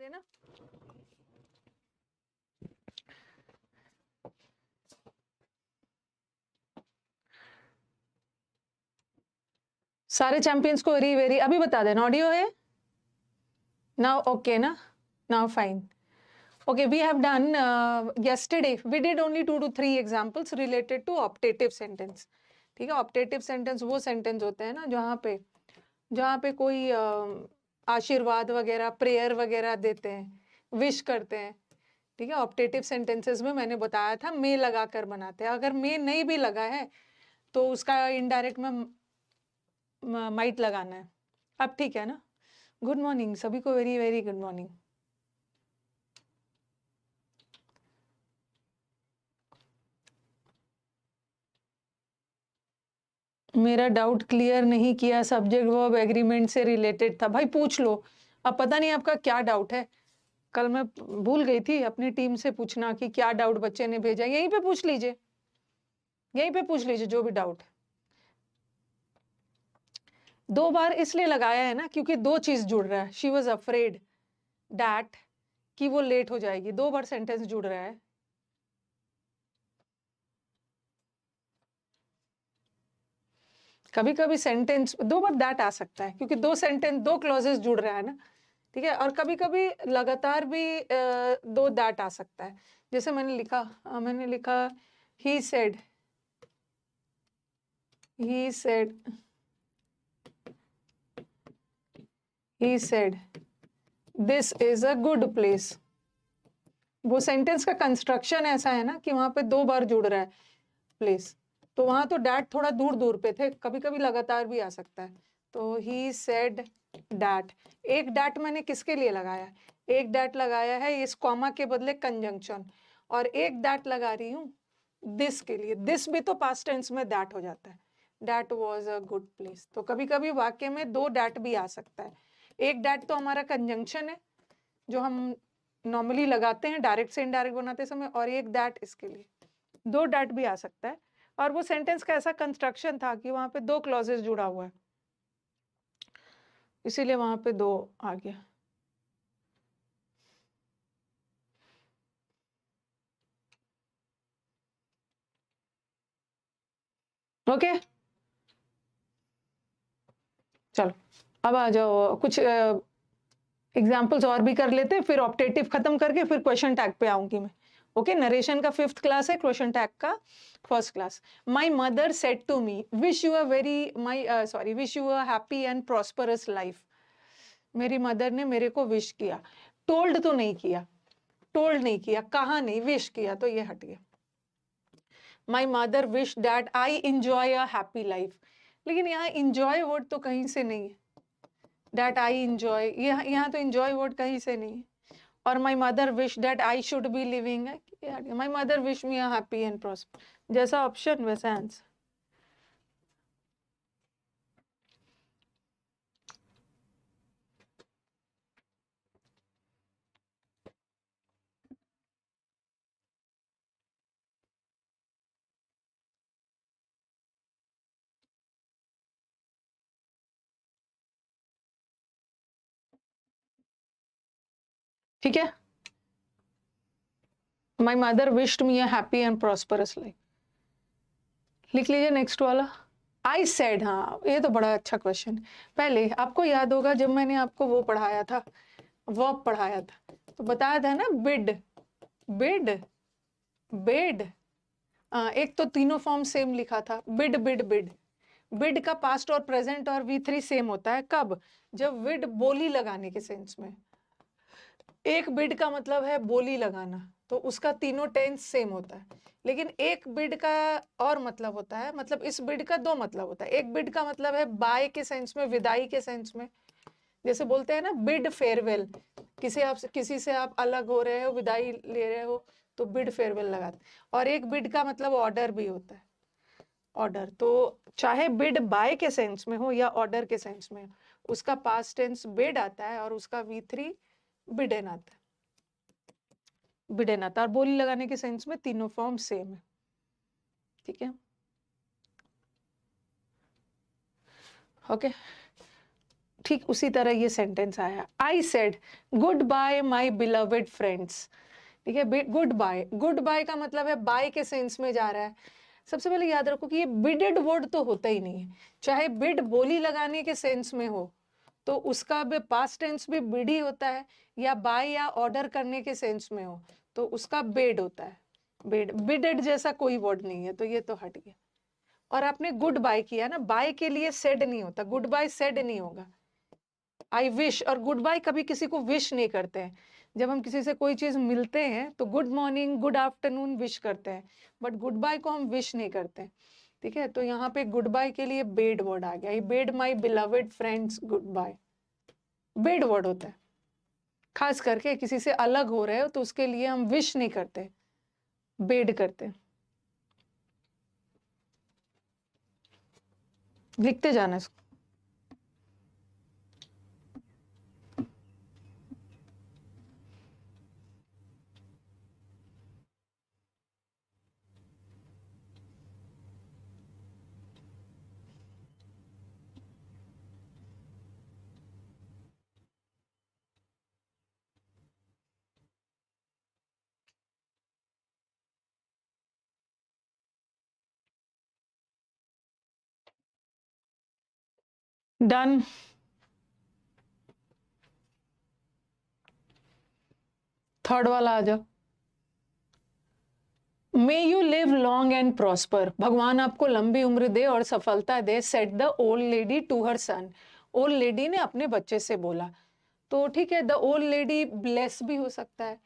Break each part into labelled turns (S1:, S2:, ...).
S1: गए ना? सारे चैंपियंस को वेरी वेरी अभी बता देना। ऑडियो है नाउ? ओके ना? Now fine. Okay, we have done yesterday. We did only 2 to 3 examples related to optative sentence. ठीक है, optative sentence वो sentence होते हैं ना जहाँ पे कोई आशीर्वाद वगैरह, प्रेयर वगैरह देते हैं, विश करते हैं. ठीक है, ऑप्टेटिव सेंटेंसेस में मैंने बताया था मे लगा कर बनाते हैं. अगर मे नहीं भी लगा है तो उसका इनडायरेक्ट में माइट लगाना है. अब ठीक है ना? गुड मॉर्निंग सभी को, वेरी वेरी गुड मॉर्निंग. मेरा डाउट क्लियर नहीं किया, सब्जेक्ट वर्ब एग्रीमेंट से रिलेटेड था. भाई पूछ लो. अब पता नहीं आपका क्या डाउट है. कल मैं भूल गई थी अपनी टीम से पूछना कि क्या डाउट बच्चे ने भेजा. यहीं पे पूछ लीजिए, यहीं पे पूछ लीजिए जो भी डाउट. 2 बार इसलिए लगाया है ना क्योंकि 2 चीज जुड़ रहा है. शी वॉज अफ्रेड दैट कि वो लेट हो जाएगी. 2 बार सेंटेंस जुड़ रहा है. कभी कभी सेंटेंस 2 बार दैट आ सकता है क्योंकि 2 क्लॉजेस जुड़ रहा है ना. ठीक है, और कभी कभी लगातार भी 2 दैट आ सकता है. जैसे मैंने लिखा he said this is a good place. वो सेंटेंस का कंस्ट्रक्शन ऐसा है ना कि वहां पे 2 बार जुड़ रहा है प्लेस. तो वहां तो डैट थोड़ा दूर दूर पे थे, कभी कभी लगातार भी आ सकता है. तो ही सेड डैट. एक डैट मैंने किसके लिए लगाया? एक डैट लगाया है इस कॉमा के बदले कंजंक्शन, और एक डैट लगा रही हूँ दिस के लिए. दिस भी तो पास्ट टेंस में डैट हो जाता है. That was a good place. तो कभी कभी वाक्य में 2 डैट भी आ सकता है. एक डैट तो हमारा कंजंक्शन है जो हम नॉर्मली लगाते हैं डायरेक्ट से इनडायरेक्ट बनाते समय, और एक डैट इसके लिए. 2 डैट भी आ सकता है. और वो सेंटेंस का ऐसा कंस्ट्रक्शन था कि वहां पे 2 क्लॉजेस जुड़ा हुआ है, इसीलिए वहां पे 2 आ गया. ओके, चलो अब आ जाओ. कुछ एग्जाम्पल्स और भी कर लेते हैं, फिर ऑप्टेटिव खत्म करके फिर क्वेश्चन टैग पे आऊंगी मैं. ओके, नरेशन का 5th क्लास है, क्वेश्चन टैग का 1st class. My mother said to me wish you a happy and prosperous life. मेरी मदर ने मेरे को विश किया. टोल्ड तो नहीं किया, टोल्ड नहीं किया, कहा नहीं, विश किया, तो ये हट गया. माई mother wish that I enjoy a happy life. लेकिन यहाँ इंजॉय वर्ड तो कहीं से नहीं है. दैट आई इंजॉय, यहाँ तो इंजॉय वर्ड कहीं से नहीं है. और my mother wish that I should be living है. My mother wish me a happy and prosper. जैसा ऑप्शन वैसा आंसर. ठीक है, my mother wished me a happy and prosperous life. लिख लीजिए नेक्स्ट वाला. आई सेड, हाँ ये तो बड़ा अच्छा क्वेश्चन. पहले आपको याद होगा जब मैंने आपको वो पढ़ाया था, वर्ब पढ़ाया था, तो बताया था ना बिड बिड बिड. एक तो तीनों फॉर्म सेम लिखा था, बिड बिड बिड. बिड का पास्ट और प्रेजेंट और V3 सेम होता है. कब? जब विड बोली लगाने के सेंस में. एक बिड का मतलब है बोली लगाना, तो उसका तीनों टेंस सेम होता है. लेकिन एक बिड का और मतलब होता है, मतलब इस बिड का 2 मतलब होता है. एक बिड का मतलब है बाय के सेंस में, विदाई के सेंस में. जैसे बोलते हैं ना बिड फेयरवेल, किसी से आप अलग हो रहे हो, विदाई ले रहे हो, तो बिड फेयरवेल लगाते. और एक बिड का मतलब ऑर्डर भी होता है, ऑर्डर. तो चाहे बिड बाय के सेंस में हो या ऑर्डर के सेंस में हो, उसका पास्ट टेंस बिड आता है और उसका V3 बिडेन आता है. बिडेन आता है, और बोली लगाने के सेंस में तीनों फॉर्म सेम है. ठीक है, ओके. ठीक उसी तरह ये सेंटेंस आया, I said good bye my beloved friends. ठीक है, गुड बाय, गुड बाय का मतलब है बाय के सेंस में जा रहा है। सबसे पहले याद रखो कि ये बिडेड वर्ड तो होता ही नहीं है, चाहे बिड बोली लगाने के सेंस में हो तो उसका भी पास्ट टेंस भी बिड ही होता है, या बाय या ऑर्डर करने के सेंस में हो तो उसका बेड होता है। बेड, बिडेड जैसा कोई वर्ड नहीं है, तो ये तो हट गया। और आपने गुड बाय किया ना, बाय के लिए सेड नहीं होता, गुड बाय सेड नहीं होगा। आई विश और गुड बाय कभी किसी को विश नहीं करते हैं। जब हम किसी से कोई चीज मिलते हैं तो good morning good afternoon wish करते हैं, बट गुड बाय को हम विश नहीं करते। ठीक है, तो यहाँ पे गुड बाय के लिए बेड वर्ड आ गया, I bade my beloved friends goodbye. Bade word होता है, खास करके किसी से अलग हो रहे हो तो उसके लिए हम विश नहीं करते, बेड करते। लिखते जाना इसको। डन। थर्ड वाला आ जाओ। May you live long and prosper, भगवान आपको लंबी उम्र दे और सफलता दे, said the old lady to her son. Old lady ने अपने बच्चे से बोला। तो ठीक है, द ओल्ड लेडी ब्लेस भी हो सकता है,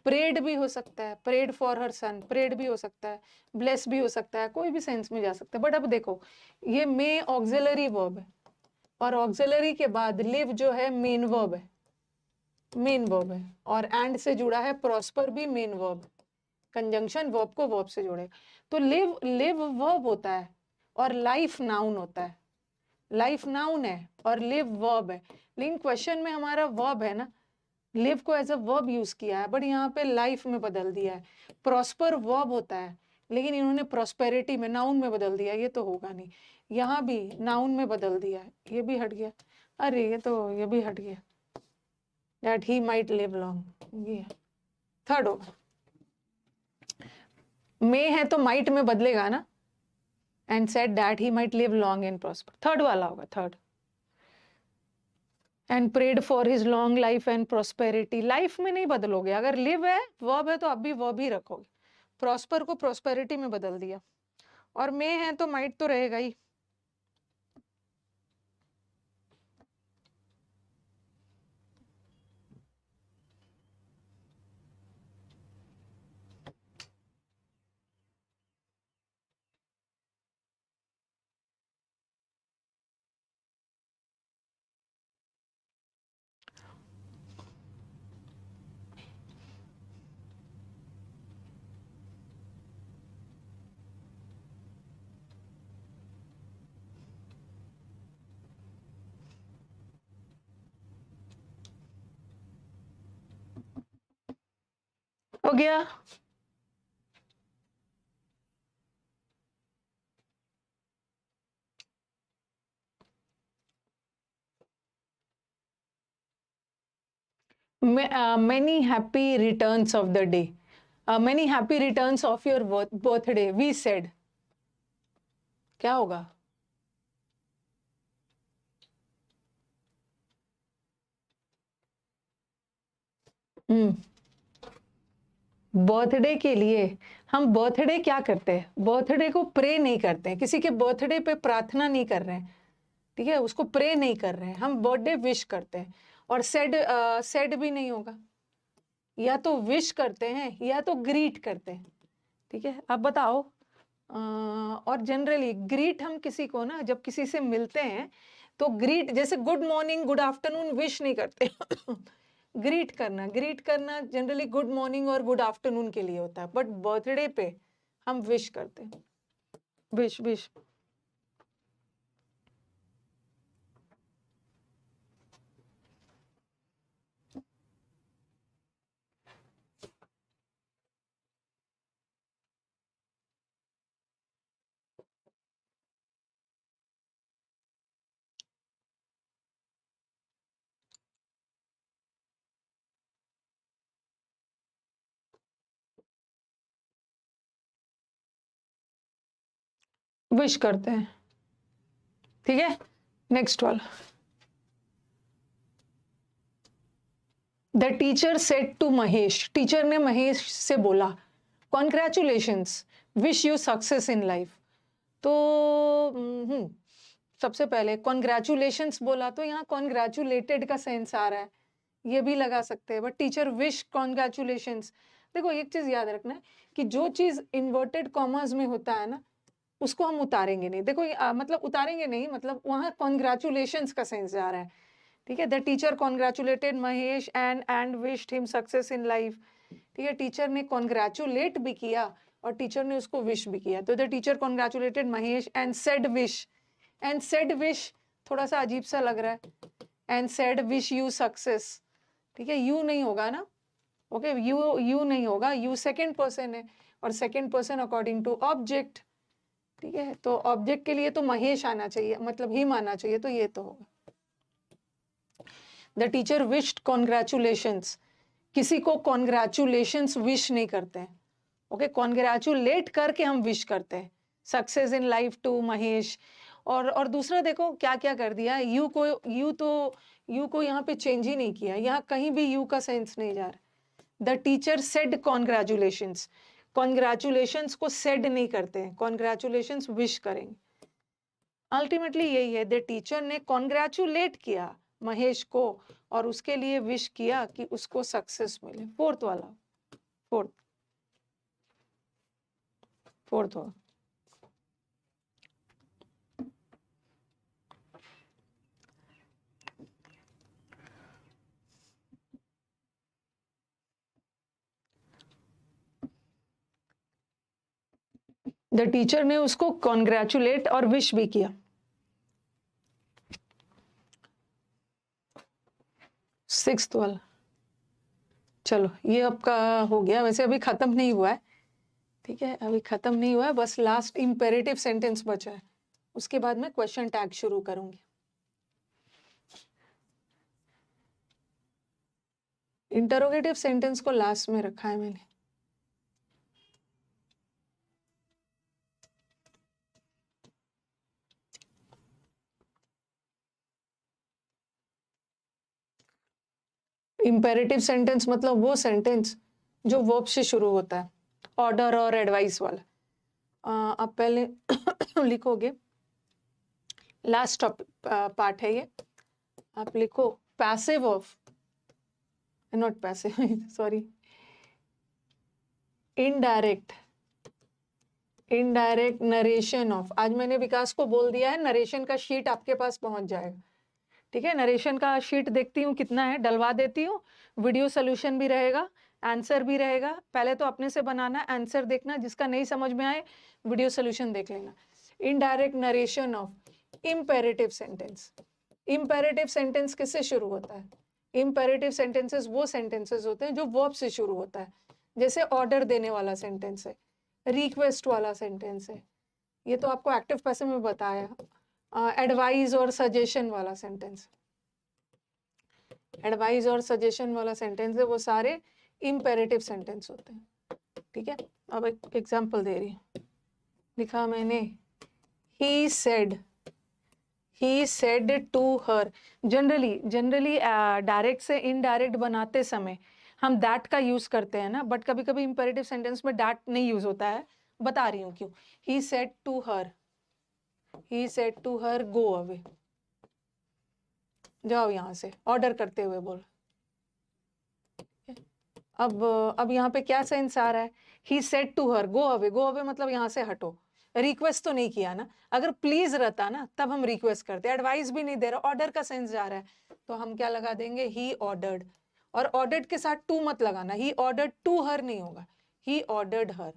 S1: प्रेड भी हो सकता है, prayed for her son, prayed भी हो सकता है, ब्लेस भी हो सकता है, कोई भी सेंस में जा सकता है। बट अब देखो, ये मे ऑक्सिलरी वर्ब है और ऑक्सिलरी के बाद लिव जो है मेन वर्ब है, मेन वर्ब है, और एंड से जुड़ा है प्रॉस्पर भी मेन वर्ब, कंजंक्शन वर्ब को वर्ब से जोड़े। तो लिव, लिव वर्ब होता है और लाइफ नाउन होता है, लाइफ नाउन है और लिव वर्ब है। लेकिन क्वेश्चन में हमारा वर्ब है ना, लिव को एज अ वर्ब यूज किया है, बट यहाँ पे लाइफ में बदल दिया है। प्रॉस्पर वर्ब होता है लेकिन इन्होंने प्रॉस्पेरिटी में नाउन में बदल दिया, ये तो होगा नहीं। यहाँ भी नाउन में बदल दिया है, ये भी हट गया। अरे ये भी हट गया, that he might live long, ये थर्ड होगा। मे है तो माइट में बदलेगा ना, and said that he might live long and prosper, third वाला होगा, third. And prayed for his long life and prosperity, life में नहीं बदलोगे, अगर लिव है वर्ब है तो अब भी वर्ब ही रखोगे, प्रॉस्पर को प्रोस्पेरिटी में बदल दिया, और मे है तो माइट तो रहेगा ही। हो गया। Many happy returns of the day, many happy returns of your birthday, we said, क्या होगा? बर्थडे के लिए हम बर्थडे क्या करते हैं, बर्थडे को प्रे नहीं करते हैं, किसी के बर्थडे पे प्रार्थना नहीं कर रहे हैं, ठीक है, उसको प्रे नहीं कर रहे हैं, हम बर्थडे विश करते हैं। और सेड भी नहीं होगा, या तो विश करते हैं या तो ग्रीट करते हैं। ठीक है, अब बताओ। और जनरली ग्रीट हम किसी को ना, जब किसी से मिलते हैं तो ग्रीट, जैसे good morning good afternoon wish नहीं करते ग्रीट करना, ग्रीट करना जनरली गुड मॉर्निंग और गुड आफ्टरनून के लिए होता है, बट बर्थडे पे हम विश करते हैं, विश विश। विश करते हैं, ठीक है। नेक्स्ट वाला, the teacher said to Mahesh, teacher ने महेश से बोला, congratulations, wish you success in life. तो सबसे पहले कॉन्ग्रेचुलेशंस बोला तो यहाँ कॉन्ग्रेचुलेटेड का सेंस आ रहा है, ये भी लगा सकते हैं, बट टीचर विश कॉन्ग्रेचुलेशंस। देखो एक चीज याद रखना है कि जो चीज इन्वर्टेड कॉमर्स में होता है ना, उसको हम उतारेंगे नहीं। देखो मतलब उतारेंगे नहीं, मतलब वहां कॉन्ग्रेचुलेशंस का सेंस आ रहा है, ठीक है। The teacher congratulated Mahesh and wished him success in life, ठीक है। टीचर ने कॉन्ग्रेचुलेट भी किया और टीचर ने उसको विश भी किया। तो the teacher congratulated Mahesh and said wish, and said wish थोड़ा सा अजीब सा लग रहा है, and said wish you success, ठीक है। यू नहीं होगा ना, ओके, यू नहीं होगा, यू सेकेंड पर्सन है, और second person according to object, ठीक है। तो ऑब्जेक्ट के लिए तो महेश आना चाहिए, मतलब हिम आना चाहिए, तो ये तो होगा। द टीचर विश्ड कॉन्ग्रेचुलेशंस, किसी को कॉन्ग्रेचुलेशंस विश नहीं करते हैं, ओके। कॉन्ग्रेचुलेट करके हम विश करते हैं, success in life to Mahesh. और दूसरा देखो क्या क्या कर दिया, यू को यहाँ पे चेंज ही नहीं किया, यहाँ कहीं भी यू का सेंस नहीं जा रहा। The teacher said congratulations, congratulations को सेड नहीं करते हैं, कॉन्ग्रेचुलेशंस विश करेंगे। अल्टीमेटली यही है, द टीचर ने कॉन्ग्रेचुलेट किया महेश को और उसके लिए विश किया कि उसको सक्सेस मिले। फोर्थ वाला, फोर्थ वाला, द टीचर ने उसको कॉन्ग्रेचुलेट और विश भी किया। सिक्स्थ वाला, चलो ये आपका हो गया, वैसे अभी खत्म नहीं हुआ है, ठीक है, अभी खत्म नहीं हुआ है, बस लास्ट इंपेरेटिव सेंटेंस बचा है, उसके बाद मैं क्वेश्चन टैग शुरू करूंगी। इंटरोगेटिव सेंटेंस को लास्ट में रखा है मैंने। इंपेरेटिव सेंटेंस मतलब वो सेंटेंस जो वर्ब से शुरू होता है, ऑर्डर और एडवाइस वाला। आप पहले लिखोगे, लास्ट पार्ट है ये, आप लिखो passive of, not passive sorry, indirect narration of. आज मैंने विकास को बोल दिया है नरेशन का शीट आपके पास पहुंच जाएगा, ठीक है। नरेशन का शीट देखती हूँ कितना है, डलवा देती हूँ, वीडियो सोल्यूशन भी रहेगा, आंसर भी रहेगा। पहले तो अपने से बनाना, आंसर देखना, जिसका नहीं समझ में आए वीडियो सोल्यूशन देख लेना। Indirect narration of imperative sentence. Imperative sentence किससे शुरू होता है? इम्पेरेटिव सेंटेंसेस वो सेंटेंसेस होते हैं जो वर्ब से शुरू होता है, जैसे ऑर्डर देने वाला सेंटेंस है, रिक्वेस्ट वाला सेंटेंस है, ये तो आपको एक्टिव पैसिव में बताया। एडवाइस और सजेशन वाला सेंटेंस, एडवाइस और सजेशन वाला सेंटेंस है, वो सारे इम्पेरेटिव सेंटेंस होते हैं, ठीक है। अब एक एग्जांपल दे रही हूँ, लिखा मैंने he said to her। Generally direct से इनडायरेक्ट बनाते समय हम दैट का यूज करते हैं ना, बट कभी कभी इंपेरेटिव सेंटेंस में दैट नहीं यूज होता है, बता रही हूँ क्यों। he said to her go away, जाओ यहाँ से, ऑर्डर करते हुए बोल। अब यहाँ पे क्या सेंस आ रहा है, he said to her go away मतलब यहाँ से हटो, रिक्वेस्ट तो नहीं किया ना। अगर प्लीज रहता ना तब हम रिक्वेस्ट करते, एडवाइस भी नहीं दे रहा, ऑर्डर का सेंस जा रहा है, तो हम क्या लगा देंगे, ही ऑर्डर्ड। और ऑर्डर्ड के साथ टू मत लगाना, ही ऑर्डर्ड टू हर नहीं होगा, ही ऑर्डर्ड हर,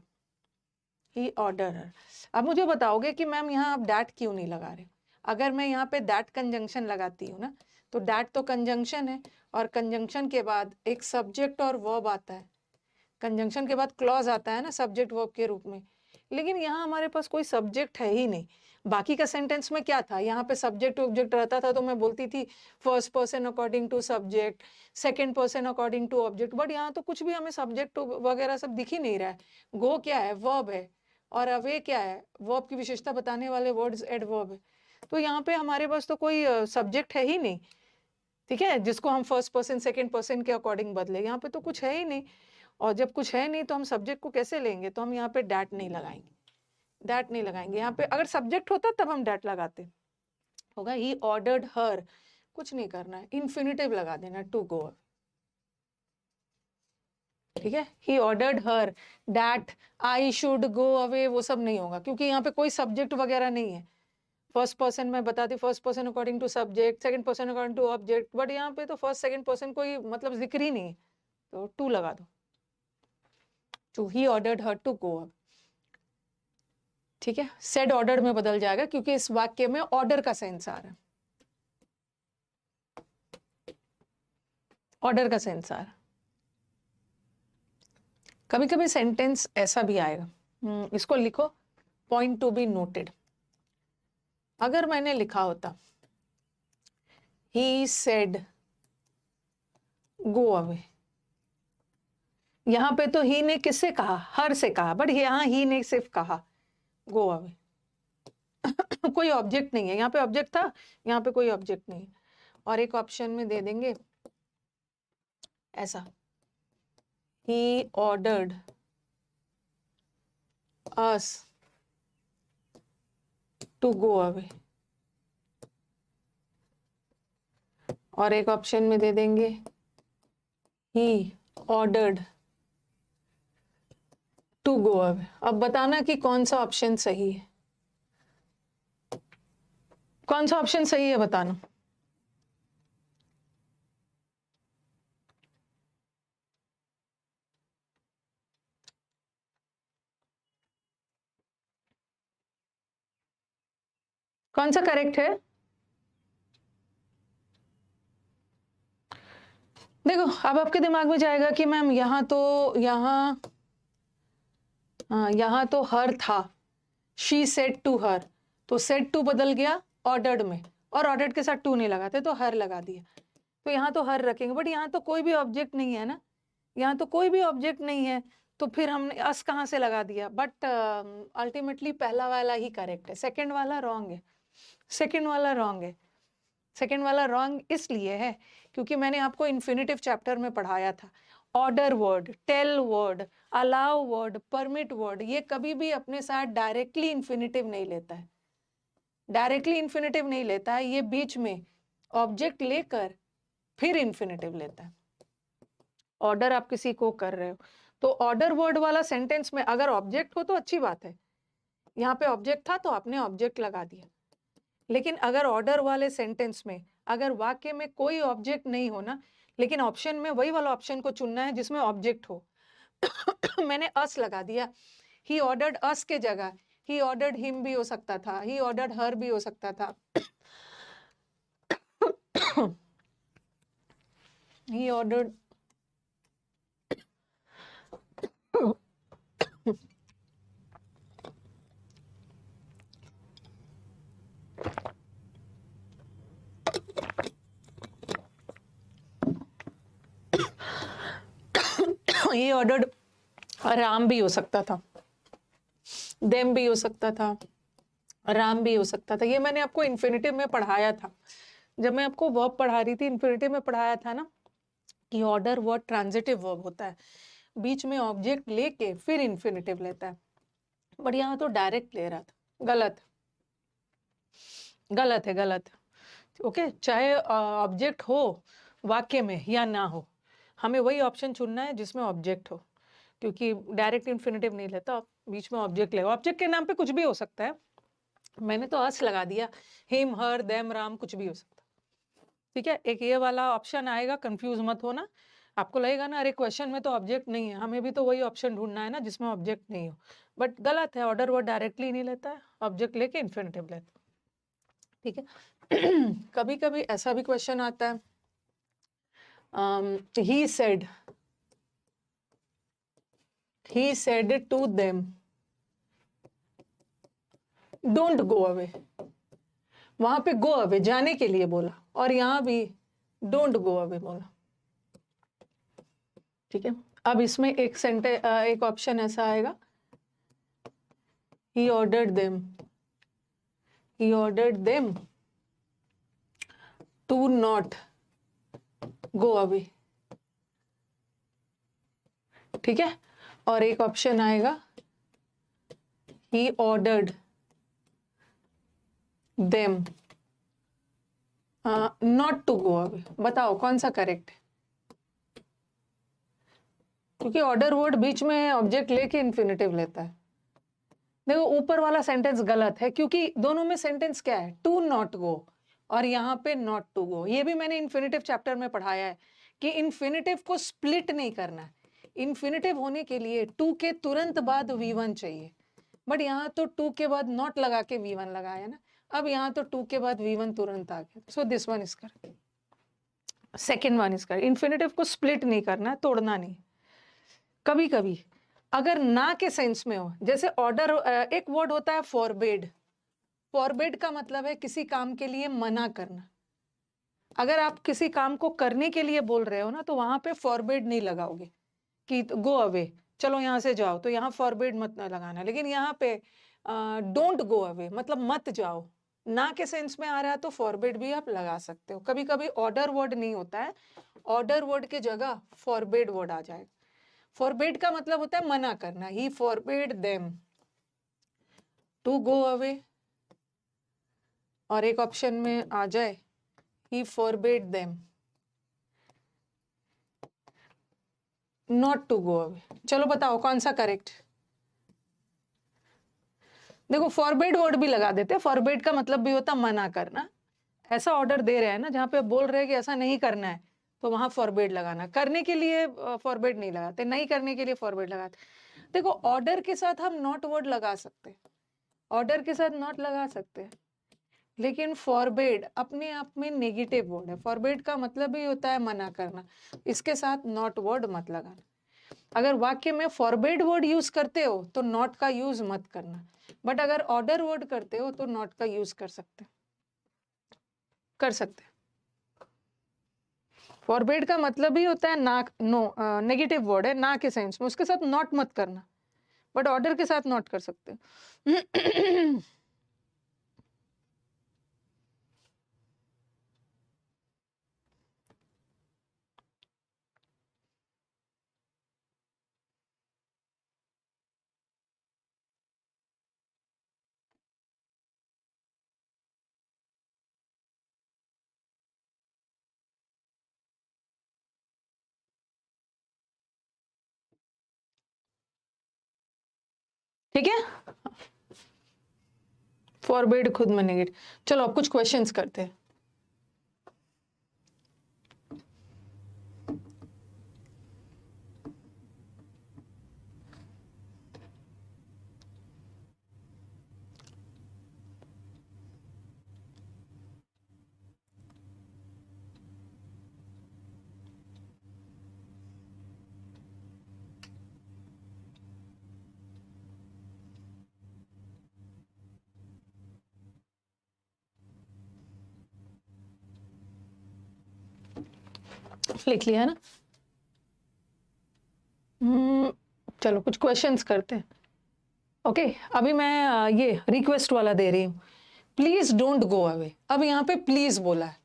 S1: ही ऑर्डर हर। अब मुझे बताओगे कि मैम यहाँ आप दैट क्यों नहीं लगा रहे? अगर मैं यहाँ पे दैट कंजंक्शन लगाती हूँ ना, तो दैट तो कंजंक्शन है, और कंजंक्शन के बाद एक सब्जेक्ट और वर्ब आता है, कंजंक्शन के बाद क्लॉज आता है ना सब्जेक्ट वर्ब के रूप में, लेकिन यहाँ हमारे पास कोई सब्जेक्ट है ही नहीं। बाकी का सेंटेंस में क्या था, यहाँ पे सब्जेक्ट ऑब्जेक्ट रहता था, तो मैं बोलती थी first person according to subject, second person according to object, but यहाँ तो कुछ भी हमें सब्जेक्ट वगैरह सब दिख ही नहीं रहा है। गो क्या है, वर्ब है, और अवे क्या है, वर्ब की विशेषता बताने वाले वर्ड्स एडवर्ब है। तो यहाँ पे हमारे पास तो कोई सब्जेक्ट है ही नहीं, ठीक है, जिसको हम फर्स्ट पर्सन सेकंड पर्सन के अकॉर्डिंग बदले। यहाँ पे तो कुछ है ही नहीं, और जब कुछ है नहीं तो हम सब्जेक्ट को कैसे लेंगे? तो हम यहाँ पे डैट नहीं लगाएंगे, डैट नहीं लगाएंगे। यहाँ पे अगर सब्जेक्ट होता तब हम डैट लगाते। होगा ही ऑर्डर्ड हर, कुछ नहीं करना है, इन्फिनिटिव लगा देना, टू गो अवे, ठीक है। He ordered her, that, I should go away, वो सब नहीं होगा क्योंकि यहाँ पे कोई सब्जेक्ट वगैरह नहीं है। फर्स्ट पर्सन में बताती, first person according to subject, second person according to object, but यहाँ पे तो फर्स्ट सेकंड पर्सन कोई मतलब जिक्र ही नहीं है, तो टू लगा दो, to, he ordered her to go away, ठीक है। सेड ऑर्डर में बदल जाएगा क्योंकि इस वाक्य में ऑर्डर का सेंस आ रहा है, ऑर्डर का सेंस आ रहा है। कभी कभी सेंटेंस ऐसा भी आएगा, इसको लिखो, पॉइंट टू बी नोटेड। अगर मैंने लिखा होता ही सेड गो अवे, यहां पे तो ही ने किससे कहा? हर से कहा, बट यहां ही ने सिर्फ कहा गो अवे। कोई ऑब्जेक्ट नहीं है, यहाँ पे ऑब्जेक्ट था, यहाँ पे कोई ऑब्जेक्ट नहीं है। और एक ऑप्शन में दे देंगे ऐसा, he ordered us to go away, और एक ऑप्शन में दे देंगे he ordered to go away. अब बताना कि कौन सा ऑप्शन सही है, कौन सा ऑप्शन सही है बताना। कौन सा करेक्ट है? देखो अब आपके दिमाग में जाएगा कि मैम यहाँ तो यहाँ तो हर था, शी सेड टू हर, तो सेड टू बदल गया ऑर्डर्ड में, और ऑर्डर्ड के साथ टू नहीं लगाते तो हर लगा दिया, तो यहाँ तो हर रखेंगे, बट यहाँ तो कोई भी ऑब्जेक्ट नहीं है ना, यहाँ तो कोई भी ऑब्जेक्ट नहीं है, तो फिर हमने अस कहाँ से लगा दिया। बट अल्टीमेटली पहला वाला ही करेक्ट है, सेकंड वाला रॉन्ग है, सेकंड वाला रॉन्ग है। सेकंड वाला रॉन्ग इसलिए है क्योंकि मैंने आपको इन्फिनिटिव चैप्टर में पढ़ाया था, order word, tell word, allow word, permit word, ये कभी भी अपने साथ डायरेक्टली इन्फिनिटिव नहीं लेता है, डायरेक्टली इन्फिनिटिव नहीं लेता है, ये बीच में ऑब्जेक्ट लेकर फिर इन्फिनिटिव लेता है। ऑर्डर आप किसी को कर रहे हो तो ऑर्डर वर्ड वाला सेंटेंस में अगर ऑब्जेक्ट हो तो अच्छी बात है, यहाँ पे ऑब्जेक्ट था तो आपने ऑब्जेक्ट लगा दिया, लेकिन अगर ऑर्डर वाले सेंटेंस में अगर वाक्य में कोई ऑब्जेक्ट नहीं हो ना, लेकिन ऑप्शन में वही वाला ऑप्शन को चुनना है जिसमें ऑब्जेक्ट हो। मैंने अस लगा दिया, ही ऑर्डर्ड अस के जगह ही ऑर्डर्ड हिम भी हो सकता था, ही ऑर्डर्ड हर भी हो सकता था, ही ऑर्डर्ड ये ऑर्डर्ड राम भी हो सकता था, देम भी हो सकता था, राम भी हो सकता था। ये मैंने आपको इन्फिनिटिव में पढ़ाया था, जब मैं आपको वर्ब पढ़ा रही थी इन्फिनिटिव में पढ़ाया था ना कि ऑर्डर वर्ड ट्रांजिटिव वर्ब होता है, बीच में ऑब्जेक्ट लेके फिर इन्फिनिटिव लेता है, बट यहाँ तो डायरेक्ट ले रहा था। गलत, गलत है, गलत। ओके, चाहे ऑब्जेक्ट हो वाक्य में या ना हो, हमें वही ऑप्शन चुनना है जिसमें ऑब्जेक्ट हो, क्योंकि डायरेक्ट इन्फिनिटिव नहीं लेता, बीच में ऑब्जेक्ट लेगा। ऑब्जेक्ट के नाम पे कुछ भी हो सकता है, मैंने तो अस लगा दिया, हिम हर देम राम कुछ भी हो सकता, ठीक है। एक ये वाला ऑप्शन आएगा, कंफ्यूज मत होना, आपको लगेगा ना अरे क्वेश्चन में तो ऑब्जेक्ट नहीं है, हमें भी तो वही ऑप्शन ढूंढना है ना जिसमें ऑब्जेक्ट नहीं हो, बट गलत है, ऑर्डर वर्ड डायरेक्टली नहीं लेता है, ऑब्जेक्ट लेके इन्फिनिटिव लेता है, ठीक है। कभी कभी ऐसा भी क्वेश्चन आता है, he said to them don't go away, वहां पे go away जाने के लिए बोला, और यहां भी don't go away बोला, ठीक है। अब इसमें एक ऑप्शन ऐसा आएगा, he ordered them to not go away, ठीक है। और एक ऑप्शन आएगा he ordered them not to go away। बताओ कौन सा करेक्ट है, क्योंकि ऑर्डर वर्ड बीच में ऑब्जेक्ट लेके इन्फिनेटिव लेता है। देखो ऊपर वाला सेंटेंस गलत है, क्योंकि दोनों में सेंटेंस क्या है, टू नॉट गो, और यहाँ पे नॉट टू गो। ये भी मैंने इन्फिनेटिव चैप्टर में पढ़ाया है कि इन्फिनेटिव को स्प्लिट नहीं करना है। इन्फिनेटिव होने के लिए टू के तुरंत बाद V1 चाहिए, बट यहाँ तो टू के बाद नॉट लगा के V1 लगाया ना। अब यहाँ तो टू के बाद V1 तुरंत आ गया, so this one is correct, second one is correct. Infinitive को स्प्लिट नहीं करना, तोड़ना नहीं। कभी कभी अगर ना के सेंस में हो, जैसे ऑर्डर, एक वर्ड होता है फॉरबिड। फॉरबिड का मतलब है किसी काम के लिए मना करना। अगर आप किसी काम को करने के लिए बोल रहे हो ना, तो वहां पे फॉरबिड नहीं लगाओगे कि गो अवे, चलो यहाँ से जाओ, तो यहाँ फॉरबिड मत लगाना। लेकिन यहाँ पे डोंट गो अवे मतलब मत जाओ, ना के सेंस में आ रहा है तो फॉरबिड भी आप लगा सकते हो। कभी कभी ऑर्डर वर्ड नहीं होता है, ऑर्डर वर्ड के जगह फॉरबिड वर्ड आ जाएगा। फॉरबिड का मतलब होता है मना करना, he forbid them to go away. और एक ऑप्शन में आ जाए he forbid them not to go away. चलो बताओ कौन सा करेक्ट। देखो फॉरबिड वर्ड भी लगा देते हैं, फॉरबिड का मतलब भी होता है मना करना। ऐसा ऑर्डर दे रहे हैं ना जहाँ पे बोल रहे हैं कि ऐसा नहीं करना है, तो वहां फॉरबिड लगाना। करने के लिए फॉरबिड नहीं लगाते, नहीं करने के लिए फॉरबिड लगाते। देखो ऑर्डर के साथ हम नॉट वर्ड लगा सकते हैं, ऑर्डर के साथ नॉट लगा सकते हैं, लेकिन फॉरबिड अपने आप में नेगेटिव वर्ड है। फॉरबिड का मतलब ही होता है मना करना, इसके साथ नॉट वर्ड मत लगाना। अगर वाक्य में फॉरबिड वर्ड यूज करते हो तो नॉट का यूज मत करना, बट अगर ऑर्डर वर्ड करते हो तो नॉट का यूज कर सकते हैं। फॉरबिड का मतलब ही होता है ना, नो, नेगेटिव वर्ड है ना के सेंस में, उसके साथ नॉट मत करना, बट ऑर्डर के साथ नॉट कर सकते हो। ठीक है, फॉरबिड खुद में नेगेटिव। चलो अब कुछ क्वेश्चंस करते हैं। लिख लिया ना। चलो कुछ क्वेश्चंस करते हैं। ओके, अभी मैं ये रिक्वेस्ट वाला दे रही हूँ, प्लीज डोंट गो अवे। अब यहाँ पे प्लीज बोला है,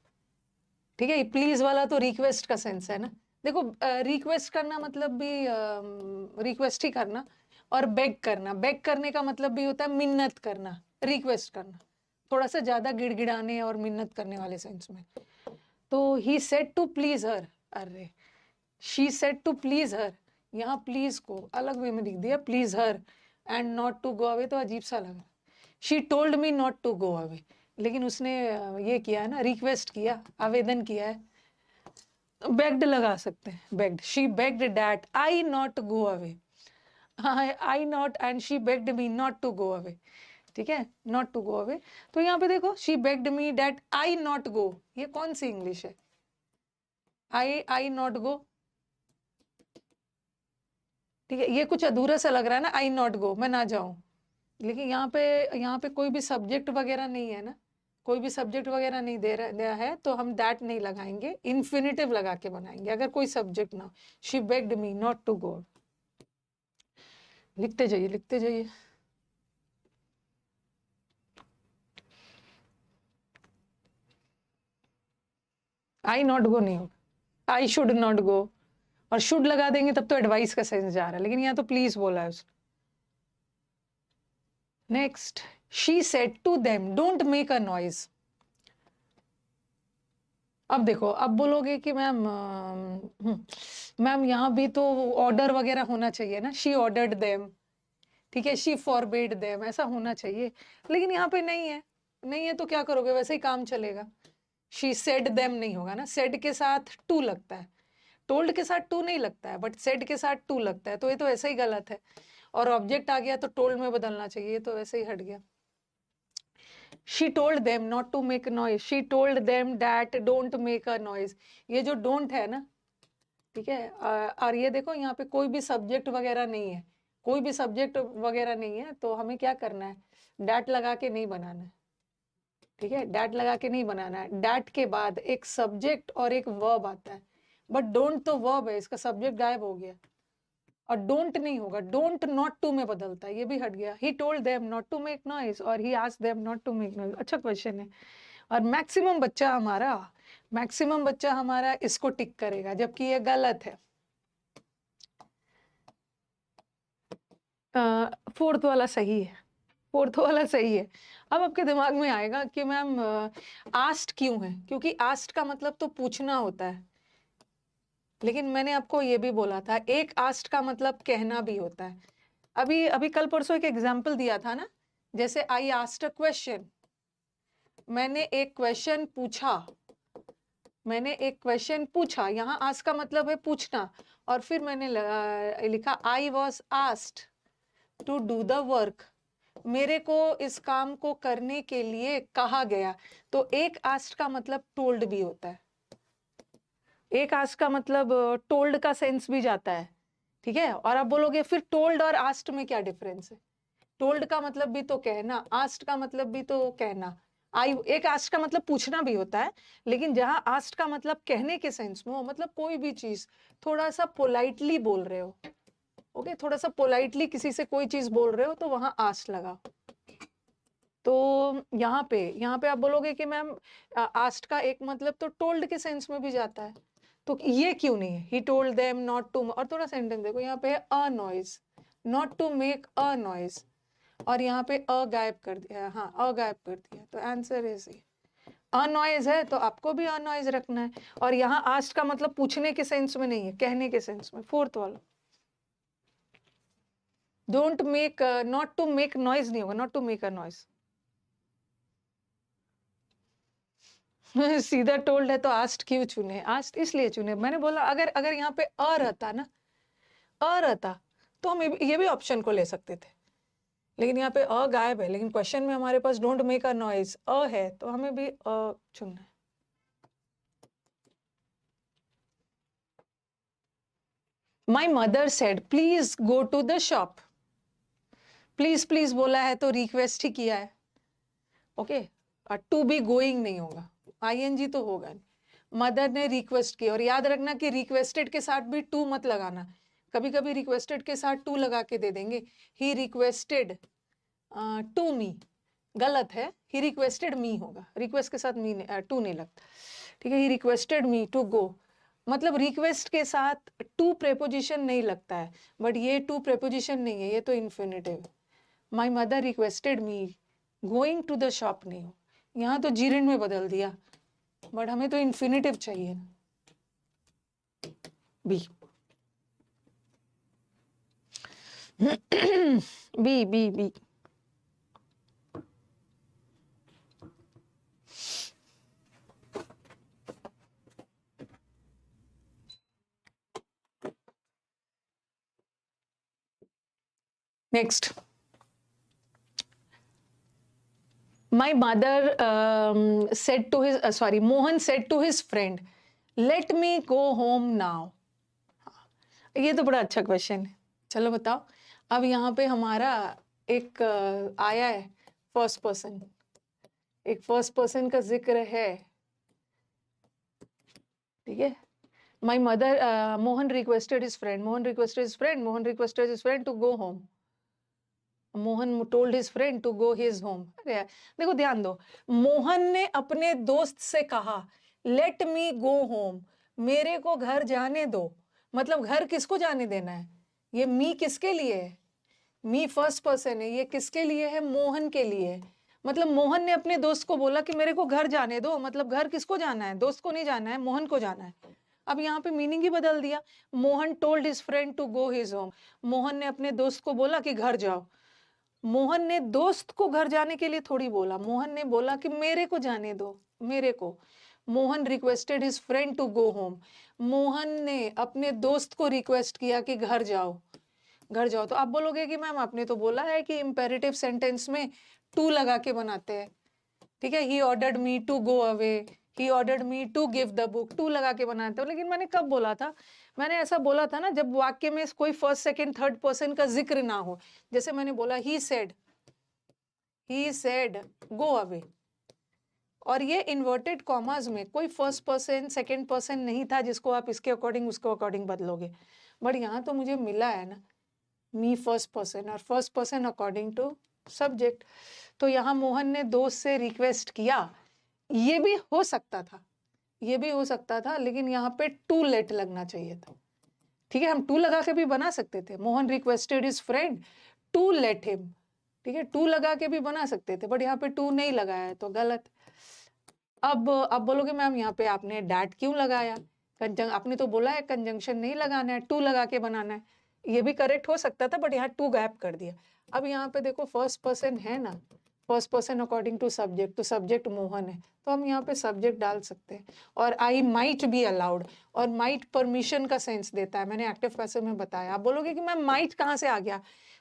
S1: ठीक है। प्लीज वाला तो रिक्वेस्ट का सेंस है ना। देखो रिक्वेस्ट करना मतलब भी रिक्वेस्ट ही करना, और बेग करना, बेग करने का मतलब भी होता है मिन्नत करना। रिक्वेस्ट करना थोड़ा सा ज्यादा गिड़गिड़ाने और मिन्नत करने वाले सेंस में। तो he said to please her, अरे she said to please her, यहाँ प्लीज को अलग वे में लिख दिया please her, and not to go away तो अजीब सा लगा। She told me not to go away, लेकिन उसने ये किया है ना, रिक्वेस्ट किया, आवेदन किया है। बेग्ड लगा सकते हैं, begged, she begged that I not go away, I not and she begged me not to go away, ठीक है, नॉट टू गो अवे। तो यहाँ पे देखो she begged me that I not गो, ये कौन सी इंग्लिश है, आई नॉट गो, ठीक है। ये कुछ अधूरा सा लग रहा है ना, आई नॉट गो, मैं ना जाऊं। लेकिन यहाँ पे कोई भी सब्जेक्ट वगैरह नहीं है ना, कोई भी सब्जेक्ट वगैरह नहीं दिया है, तो हम दैट नहीं लगाएंगे, इन्फिनेटिव लगा के बनाएंगे अगर कोई सब्जेक्ट ना हो। She begged me not to go. लिखते जाइए लिखते जाइए। आई नॉट गो नहीं होगा, आई शुड नॉट गो, और शुड लगा देंगे तब तो एडवाइस का सेंस जा रहा है, लेकिन यहाँ तो प्लीज बोला है उसने। Next, she said to them don't make a noise. अब देखो, अब बोलोगे कि मैम मैम यहाँ भी तो ऑर्डर वगैरह होना चाहिए ना, शी ऑर्डर्ड देम, ठीक है, शी फॉरबिड देम, ऐसा होना चाहिए, लेकिन यहाँ पे नहीं है। नहीं है तो क्या करोगे, वैसे ही काम चलेगा। शी सेड देम नहीं होगा ना, सेड के साथ टू लगता है, टोल्ड के साथ टू नहीं लगता है, बट सेड के साथ टू लगता है, तो ये तो ऐसे ही गलत है। और ऑब्जेक्ट आ गया तो टोल्ड में बदलना चाहिए, तो वैसे ही हट गया। She told them not to make noise. She told them that don't make a noise. ये जो don't है ना, ठीक है, और ये देखो यहाँ पे कोई भी सब्जेक्ट वगैरह नहीं है, कोई भी सब्जेक्ट वगैरह नहीं है, तो हमें क्या करना है, डैट लगा के नहीं बनाना है, ठीक है, डैट लगा के नहीं बनाना है। डैट के बाद एक सब्जेक्ट और एक वर्ब आता है, बट डोंट तो वर्ब है, इसका सब्जेक्ट गायब हो गया, और डोंट नहीं होगा, डोंट नॉट टू में बदलता है, ये भी हट गया। He told them not to make noise और he asked them not to make noise. अच्छा क्वेश्चन है, और मैक्सिमम बच्चा हमारा इसको टिक करेगा, जबकि ये गलत है। फोर्थ वाला सही है, फोर्थ वाला सही है। अब आपके दिमाग में आएगा कि मैम आस्ट क्यों है, क्योंकि आस्ट का मतलब तो पूछना होता है, लेकिन मैंने आपको ये भी बोला था एक आस्ट का मतलब कहना भी होता है। अभी अभी कल परसों एक एग्जाम्पल दिया था ना, जैसे आई आस्क्ड अ क्वेश्चन, मैंने एक क्वेश्चन पूछा, मैंने एक क्वेश्चन पूछा, यहाँ आस्क का मतलब है पूछना, और फिर मैंने लिखा I was asked to do the work, मेरे को इस काम को करने के लिए कहा गया। तो एक आस्क्ड का मतलब टोल्ड भी होता है, एक आस्क्ड का मतलब टोल्ड का सेंस भी जाता है, ठीक है। और आप बोलोगे फिर टोल्ड और आस्क्ड में क्या डिफरेंस है, टोल्ड का मतलब भी तो कहना, आस्क्ड का मतलब भी तो कहना। आई एक आस्क्ड का मतलब पूछना भी होता है, लेकिन जहां आस्क्ड का मतलब कहने के सेंस में हो, मतलब कोई भी चीज थोड़ा सा पोलाइटली बोल रहे हो, ओके, थोड़ा सा पोलाइटली किसी से कोई चीज बोल रहे हो, तो वहां आस्क्ड लगा। तो यहाँ पे आप बोलोगे कि मैम आस्क्ड का एक मतलब तो टोल्ड के सेंस में भी जाता है, तो ये क्यों नहीं है, he told them not to, और थोड़ा सेंटेंस देखो यहाँ पे a noise, not to make a noise, और यहाँ पे अ गायब कर दिया, हाँ अ गायब कर दिया, तो आंसर इज अनॉइज है, तो आपको भी अनॉइज रखना है। और यहाँ आस्क्ड का मतलब पूछने के सेंस में नहीं है, कहने के सेंस में। फोर्थ वाला don't make, not to make noise नहीं होगा, not to make a noise. सीधा टोल्ड है तो आस्क्ड क्यों चुने, आस्क्ड इसलिए चुने, मैंने बोला अगर अगर यहाँ पे अ रहता ना, अ रहता तो हम ये भी ऑप्शन को ले सकते थे, लेकिन यहाँ पे अ गायब है, लेकिन क्वेश्चन में हमारे पास don't make a noise a है, तो हमें भी अ चुनना है। My mother said please go to the shop, please please बोला है तो रिक्वेस्ट ही किया है, ओके, टू बी गोइंग नहीं होगा, आईएनजी तो होगा नहीं। मदर ने रिक्वेस्ट की, और याद रखना कि रिक्वेस्टेड के साथ भी टू मत लगाना, कभी कभी रिक्वेस्टेड के साथ टू लगा के दे देंगे, ही रिक्वेस्टेड टू मी, गलत है, ही रिक्वेस्टेड मी होगा, रिक्वेस्ट के साथ मी टू नहीं लगता, ठीक है। ही रिक्वेस्टेड मी टू गो, मतलब रिक्वेस्ट के साथ टू प्रेपोजिशन नहीं लगता है, बट ये टू प्रेपोजिशन नहीं है, ये तो infinitive. My mother requested me going to the shop नहीं हो, यहाँ तो जीरेंड में बदल दिया, बट हमें तो इन्फिनेटिव चाहिए ना। B B B B next, my mother said to his sorry Mohan said to his friend let me go home now। ये तो बड़ा अच्छा क्वेश्चन है, चलो बताओ। अब यहाँ पे हमारा एक आया है फर्स्ट पर्सन, एक फर्स्ट पर्सन का जिक्र है, ठीक है। My mother Mohan requested his friend, Mohan requested his friend, Mohan requested his friend to go home, Mohan told his friend to go his home. अरे देखो ध्यान दो, मोहन ने अपने दोस्त से कहा लेट मी गो होम, मेरे को घर जाने दो, मतलब घर किसको जाने देना है, ये मी किसके लिए है, मी फर्स्ट पर्सन है, ये किसके लिए है, मोहन के लिए है। मतलब मोहन ने अपने दोस्त को बोला कि मेरे को घर जाने दो, मतलब घर किसको जाना है, दोस्त को नहीं जाना है, मोहन को जाना है। अब यहाँ पे मीनिंग ही बदल दिया, Mohan told his friend to go his home, मोहन ने अपने दोस्त को बोला कि घर जाओ। मोहन ने दोस्त को घर जाने के लिए थोड़ी बोला, मोहन ने बोला कि मेरे को जाने दो, मेरे को। Mohan requested his friend to go home, मोहन ने अपने दोस्त को रिक्वेस्ट किया कि घर जाओ, घर जाओ। तो आप बोलोगे कि मैम आपने तो बोला है कि इंपेरेटिव सेंटेंस में टू लगा के बनाते हैं, ठीक है, he ordered me to go away, he ordered me to give the book, to लगा के बनाते हो। लेकिन मैंने कब बोला था, मैंने ऐसा बोला था ना जब वाक्य में कोई फर्स्ट सेकंड थर्ड पर्सन का जिक्र ना हो। जैसे मैंने बोला ही सेड गो अवे, और ये इन्वर्टेड कॉमास में कोई फर्स्ट पर्सन सेकंड पर्सन नहीं था जिसको आप इसके अकॉर्डिंग उसके अकॉर्डिंग बदलोगे। बट यहाँ तो मुझे मिला है ना मी फर्स्ट पर्सन, और first person according to subject. तो यहाँ मोहन ने दोस्त से रिक्वेस्ट किया, ये भी हो सकता था, ये भी हो सकता था, लेकिन यहाँ पे टू लेट लगना चाहिए था। ठीक है, हम टू लगा के भी बना सकते थे, Mohan requested his friend to let him, ठीक है, टू लगा के भी बना सकते थे, बट यहाँ पे टू नहीं लगाया है तो गलत। अब बोलोगे मैम यहाँ पे आपने डैट क्यों लगाया, आपने तो बोला है कंजंक्शन नहीं लगाना है, टू लगा के बनाना है, ये भी करेक्ट हो सकता था, बट यहाँ टू गैप कर दिया। अब यहाँ पे देखो फर्स्ट पर्सन है ना, first person according to subject, तो सब्जेक्ट मोहन है, तो हम यहाँ पे सब्जेक्ट डाल सकते हैं। और आई माइट बी अलाउड, और माइट परमिशन का सेंस देता है, मैंने एक्टिव पैसिव में बताया। आप बोलोगे कि मैम माइट कहाँ से आ गया,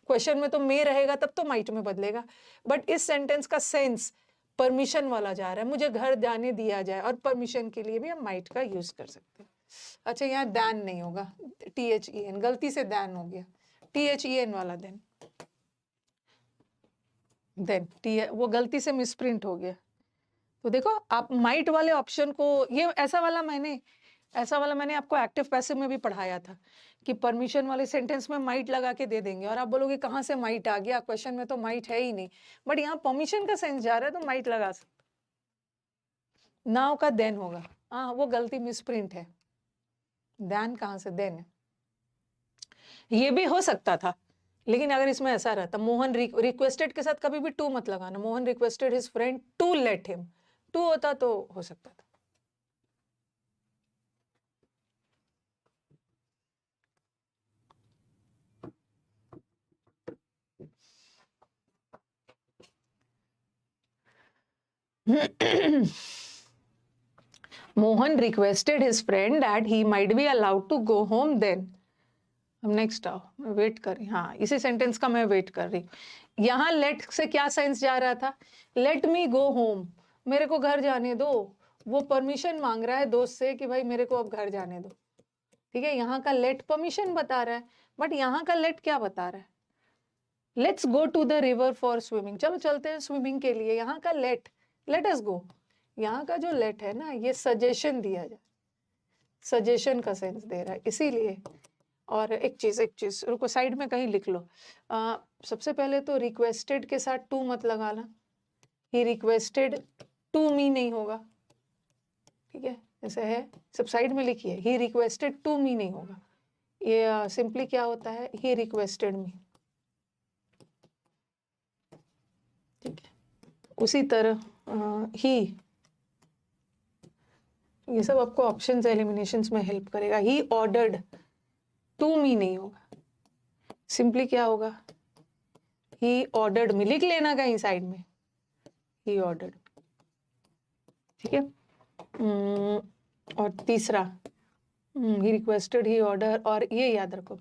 S1: क्वेश्चन में तो मे रहेगा तब तो माइट में बदलेगा, बट इस सेंटेंस का सेंस परमिशन वाला जा रहा है, मुझे घर जाने दिया जाए, और परमिशन के लिए भी हम माइट का यूज कर सकते हैं। अच्छा, यहाँ दैन नहीं होगा, THEN, गलती से दैन हो गया, THEN वाला देन वो गलती से मिसप्रिंट हो गया। तो देखो आप माइट वाले ऑप्शन को, ये ऐसा वाला मैंने आपको एक्टिव पैसिव में भी पढ़ाया था कि परमिशन वाले सेंटेंस में माइट लगा के दे देंगे, और आप बोलोगे कहाँ से माइट आ गया, क्वेश्चन में तो माइट है ही नहीं, बट यहाँ परमिशन का सेंस जा रहा है तो माइट लगा सकते। नाउ का देन होगा, हाँ वो गलती मिसप्रिंट है, देन कहाँ से देन है, ये भी हो सकता था। लेकिन अगर इसमें ऐसा रहता, मोहन रिक्वेस्टेड के साथ कभी भी टू मत लगाना, Mohan requested his friend to let him, to होता तो हो सकता था। Mohan requested his friend that he might be allowed to go home then. अब नेक्स्ट आओ, मैं वेट कर रही, हाँ इसी सेंटेंस का मैं वेट कर रही। यहाँ लेट से क्या सेंस जा रहा था, लेट मी गो होम, मेरे को घर जाने दो, वो परमिशन मांग रहा है दोस्त से कि भाई मेरे को अब घर जाने दो, ठीक है, यहाँ का लेट परमिशन बता रहा है, बट यहाँ का लेट क्या बता रहा है, let's go to the river for swimming, चलो चलते हैं स्विमिंग के लिए, यहाँ का लेट अस गो, यहाँ का जो लेट है ना ये सजेशन दिया जाए, सजेशन का सेंस दे रहा है, इसीलिए। और एक चीज रुको साइड में कहीं लिख लो, सबसे पहले तो रिक्वेस्टेड के साथ टू मत लगाना, ही रिक्वेस्टेड टू मी नहीं होगा, ठीक है, ऐसे है, सब साइड में लिखिए, ही रिक्वेस्टेड टू मी नहीं होगा, ये सिंपली क्या होता है, ही रिक्वेस्टेड मी, ठीक है। उसी तरह ही, ये सब आपको ऑप्शंस एलिमिनेशंस में हेल्प करेगा, ही ऑर्डर्ड टू मी नहीं होगा, सिंपली क्या होगा, ही ऑर्डर्ड मी, लिख लेना कहीं साइड में, ही ऑर्डर्ड, ठीक है। और तीसरा ही रिक्वेस्टेड, ही ऑर्डर, और ये याद रखो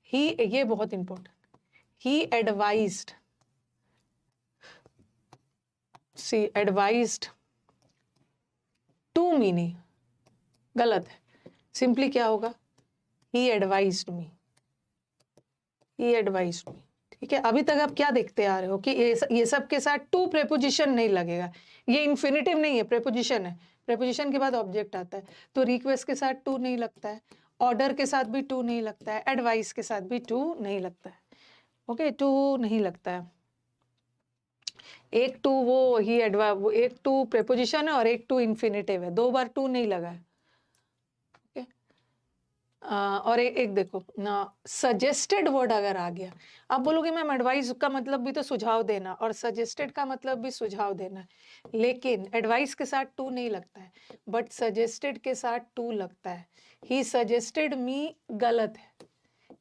S1: ही, ये बहुत important, he advised, she advised to me नहीं, गलत है, सिंपली क्या होगा, ही एडवाइज्ड मी, ही एडवाइज्ड मी, ठीक है। अभी तक आप क्या देखते आ रहे हो कि ये सब के साथ टू प्रेपोजिशन नहीं लगेगा, ये इन्फिनिटिव नहीं है, प्रेपोजिशन है, प्रेपोजिशन के बाद ऑब्जेक्ट आता है, तो रिक्वेस्ट के साथ टू नहीं लगता है, ऑर्डर के साथ भी टू नहीं लगता है, एडवाइस के साथ भी टू नहीं लगता है, ओके, टू नहीं लगता है। एक टू वो ही वो एक टू प्रेपोजिशन है और एक टू इन्फिनेटिव है, 2 बार टू नहीं लगा है। ओके, और एक देखो ना, सजेस्टेड वर्ड अगर आ गया, आप बोलोगे मैम एडवाइस का मतलब भी तो सुझाव देना और सजेस्टेड का मतलब भी सुझाव देना, लेकिन एडवाइस के साथ टू नहीं लगता है, बट सजेस्टेड के साथ टू लगता है। ही सजेस्टेड मी गलत है,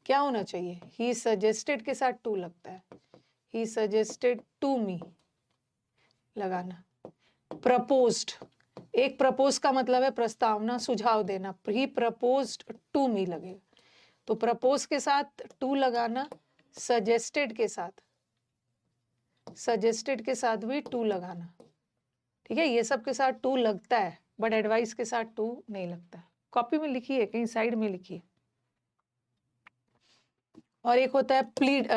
S1: क्या होना चाहिए? ही सजेस्टेड के साथ टू लगता है, ही सजेस्टेड टू मी लगाना। प्रपोज्ड, एक प्रपोज का मतलब है प्रस्तावना, सुझाव देना, ही प्रपोज्ड टू मी लगेगा, तो प्रपोज के साथ टू लगाना, सजेस्टेड के साथ भी टू लगाना। ठीक है, ये सब के साथ टू लगता है, बट एडवाइस के साथ टू नहीं लगता है। कॉपी में लिखिए, कहीं साइड में लिखिए। और एक होता है प्लीड,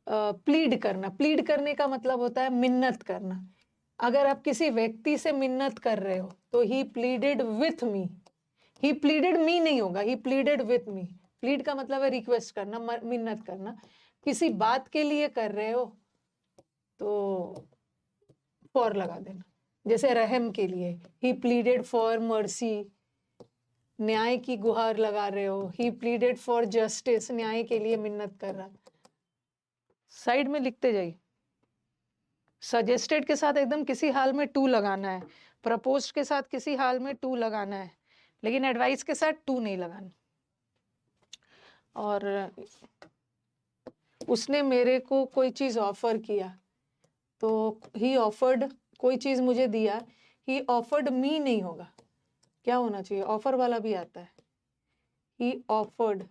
S1: प्लीड करना। प्लीड करने का मतलब होता है मिन्नत करना। अगर आप किसी व्यक्ति से मिन्नत कर रहे हो तो he pleaded with me, he pleaded me नहीं होगा, he pleaded with me. Plead का मतलब है रिक्वेस्ट करना, मिन्नत करना। किसी बात के लिए कर रहे हो तो फॉर लगा देना, जैसे रहम के लिए ही प्लीडेड फॉर मर्सी, न्याय की गुहार लगा रहे हो, ही प्लीडेड फॉर जस्टिस, न्याय के लिए मिन्नत कर रहा। साइड में लिखते जाइए। सजेस्टेड के साथ एकदम किसी हाल में टू लगाना है, प्रपोज्ड के साथ किसी हाल में टू लगाना है, लेकिन एडवाइस के साथ टू नहीं लगाना। और उसने मेरे को कोई चीज ऑफर किया, तो ही ऑफर्ड कोई चीज मुझे दिया, ही ऑफर्ड मी नहीं होगा, क्या होना चाहिए? ऑफर वाला भी आता है, he offered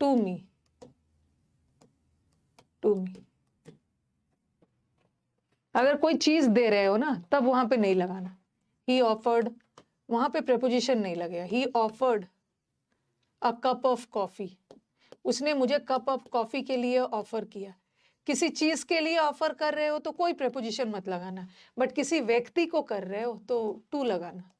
S1: to me, to me. अगर कोई चीज दे रहे हो ना, तब वहां पे नहीं लगाना ही ऑफर्ड, वहां पे प्रेपोजिशन नहीं लगेगा। ही offered a cup of coffee, उसने मुझे कप ऑफ कॉफी के लिए ऑफर किया। किसी चीज के लिए ऑफर कर रहे हो तो कोई प्रेपोजिशन मत लगाना, बट किसी व्यक्ति को कर रहे हो तो टू लगाना।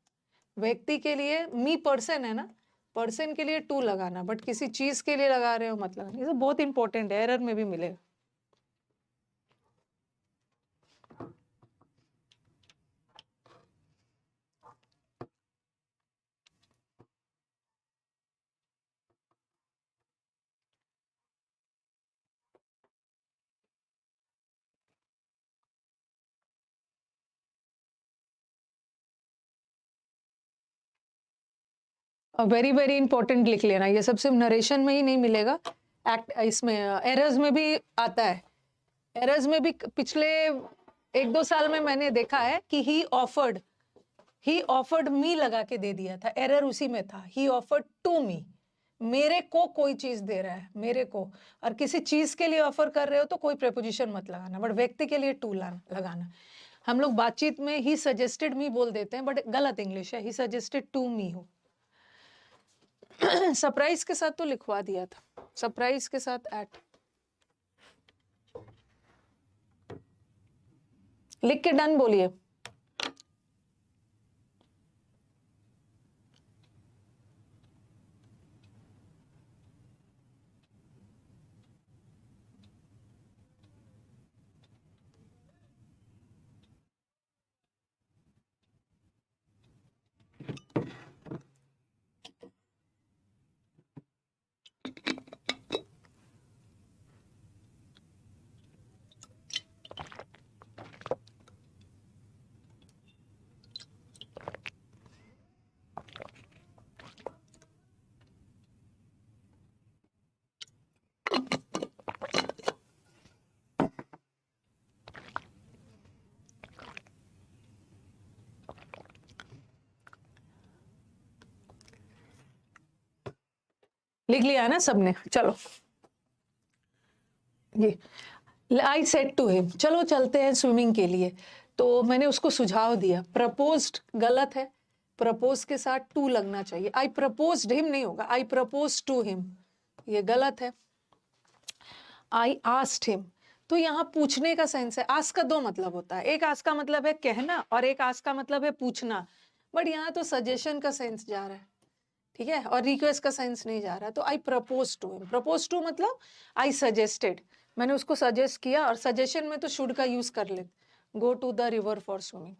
S1: व्यक्ति के लिए मी पर्सन है ना, पर्सन के लिए टू लगाना, बट किसी चीज के लिए लगा रहे हो मत लगाना। ये तो बहुत इंपॉर्टेंट है, एरर में भी मिलेगा। वेरी वेरी इंपॉर्टेंट लिख लेना, ये सब सिर्फ नरेशन में ही नहीं मिलेगा, एक्ट इसमें एरर्स में भी आता है। एरर्स में भी पिछले 1-2 साल में मैंने देखा है कि ही ऑफर्ड मी लगा के दे दिया था, एरर उसी में था। ही ऑफर्ड टू मी, मेरे को कोई चीज दे रहा है, मेरे को। और किसी चीज के लिए ऑफर कर रहे हो तो कोई प्रेपोजिशन मत लगाना, बट व्यक्ति के लिए टू लगाना। हम लोग बातचीत में ही सजेस्टेड मी बोल देते हैं, बट गलत इंग्लिश है, ही सजेस्टेड टू मी हो। सरप्राइज के साथ तो लिखवा दिया था, सरप्राइज के साथ एट लिख के डन बोलिए। लिख लिया ना सबने? चलो ये आई सेड टू हिम, चलो चलते हैं स्विमिंग के लिए। तो मैंने उसको सुझाव दिया। प्रपोज्ड गलत है, प्रपोज के साथ टू लगना चाहिए। आई प्रपोज्ड हिम नहीं होगा, आई प्रपोज टू हिम, ये गलत है। आई आस्क्ड हिम, तो यहाँ पूछने का सेंस है। आस्क का 2 मतलब होता है, एक आस्क का मतलब है कहना और एक आस्क का मतलब है पूछना, बट यहाँ तो सजेशन का सेंस जा रहा है, ठीक है, और रिक्वेस्ट का सेंस नहीं जा रहा। तो I propose to him, propose to मतलब आई सजेस्टेड, मैंने उसको सजेस्ट किया और सजेशन में तो शुड का यूज कर ले, go to the river for swimming.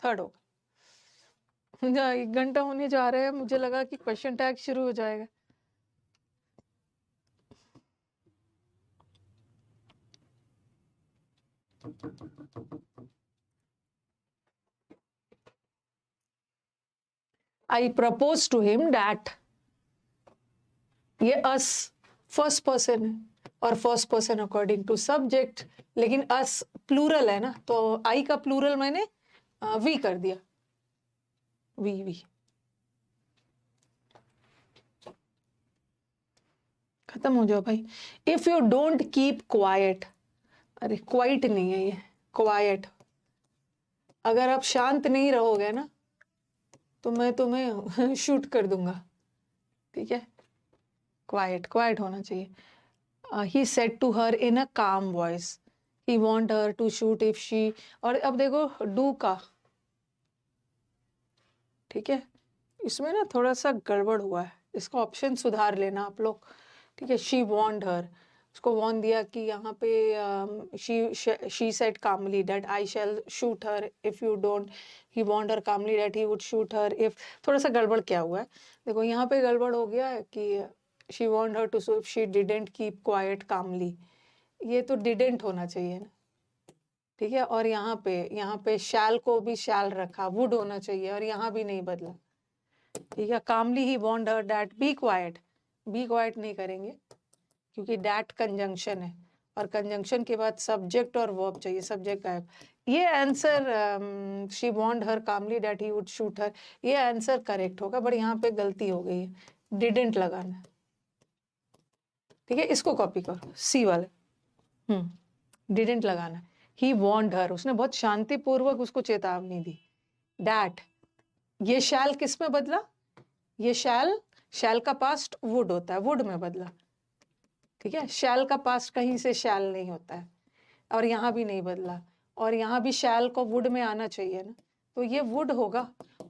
S1: Third होगा। 1 घंटा होने जा रहा है, मुझे लगा कि क्वेश्चन टैग शुरू हो जाएगा। I propose to him that, ये अस फर्स्ट पर्सन है और first person according to subject, लेकिन अस प्लूरल है ना, तो आई का प्लूरल मैंने वी कर दिया, वी। खत्म हो जाओ भाई। If you don't keep quiet, अरे क्वाइट नहीं है ये, क्वाइट। अगर आप शांत नहीं रहोगे ना तो मैं तुम्हें शूट कर दूंगा, ठीक है। क्वाइट, क्वाइट होना चाहिए। ही said to her in a calm voice, he want her to shoot if she, और अब देखो डू का, ठीक है। इसमें ना थोड़ा सा गड़बड़ हुआ है, इसका ऑप्शन सुधार लेना आप लोग, ठीक है। शी वांट हर, उसको वॉर्न दिया कि यहाँ पे she said calmly that I shall shoot her if you don't, he want her calmly that he would shoot her if. थोड़ा सा गड़बड़ क्या हुआ है, देखो यहाँ पे गड़बड़ हो गया है कि she want her to shoot, she didn't keep quiet calmly, ये तो डिडंट होना चाहिए ना, ठीक है। और यहाँ पे शैल को भी शैल रखा, वुड होना चाहिए, और यहाँ भी नहीं बदला, ठीक है। Calmly he want her that be quiet, be quiet नहीं करेंगे क्योंकि डैट कंजंक्शन है, और कंजंक्शन के बाद सब्जेक्ट और वर्ब चाहिए, सब्जेक्ट गायब। ये answer she want her calmly that he would shoot her, ये आंसर करेक्ट होगा, बट यहाँ पे गलती हो गई है, डिडंट लगाना, ठीक है। इसको कॉपी करो, सी वाले, डिडंट लगाना। ही वांट हर, उसने बहुत शांतिपूर्वक उसको चेतावनी दी। डैट, ये शैल किस में बदला, ये शैल, शैल का पास्ट वुड होता है, वुड में बदला, ठीक है। शैल का पास्ट कहीं से शैल नहीं होता है, और यहाँ भी नहीं बदला, और यहाँ भी शैल को वुड में आना चाहिए ना, तो ये वुड होगा,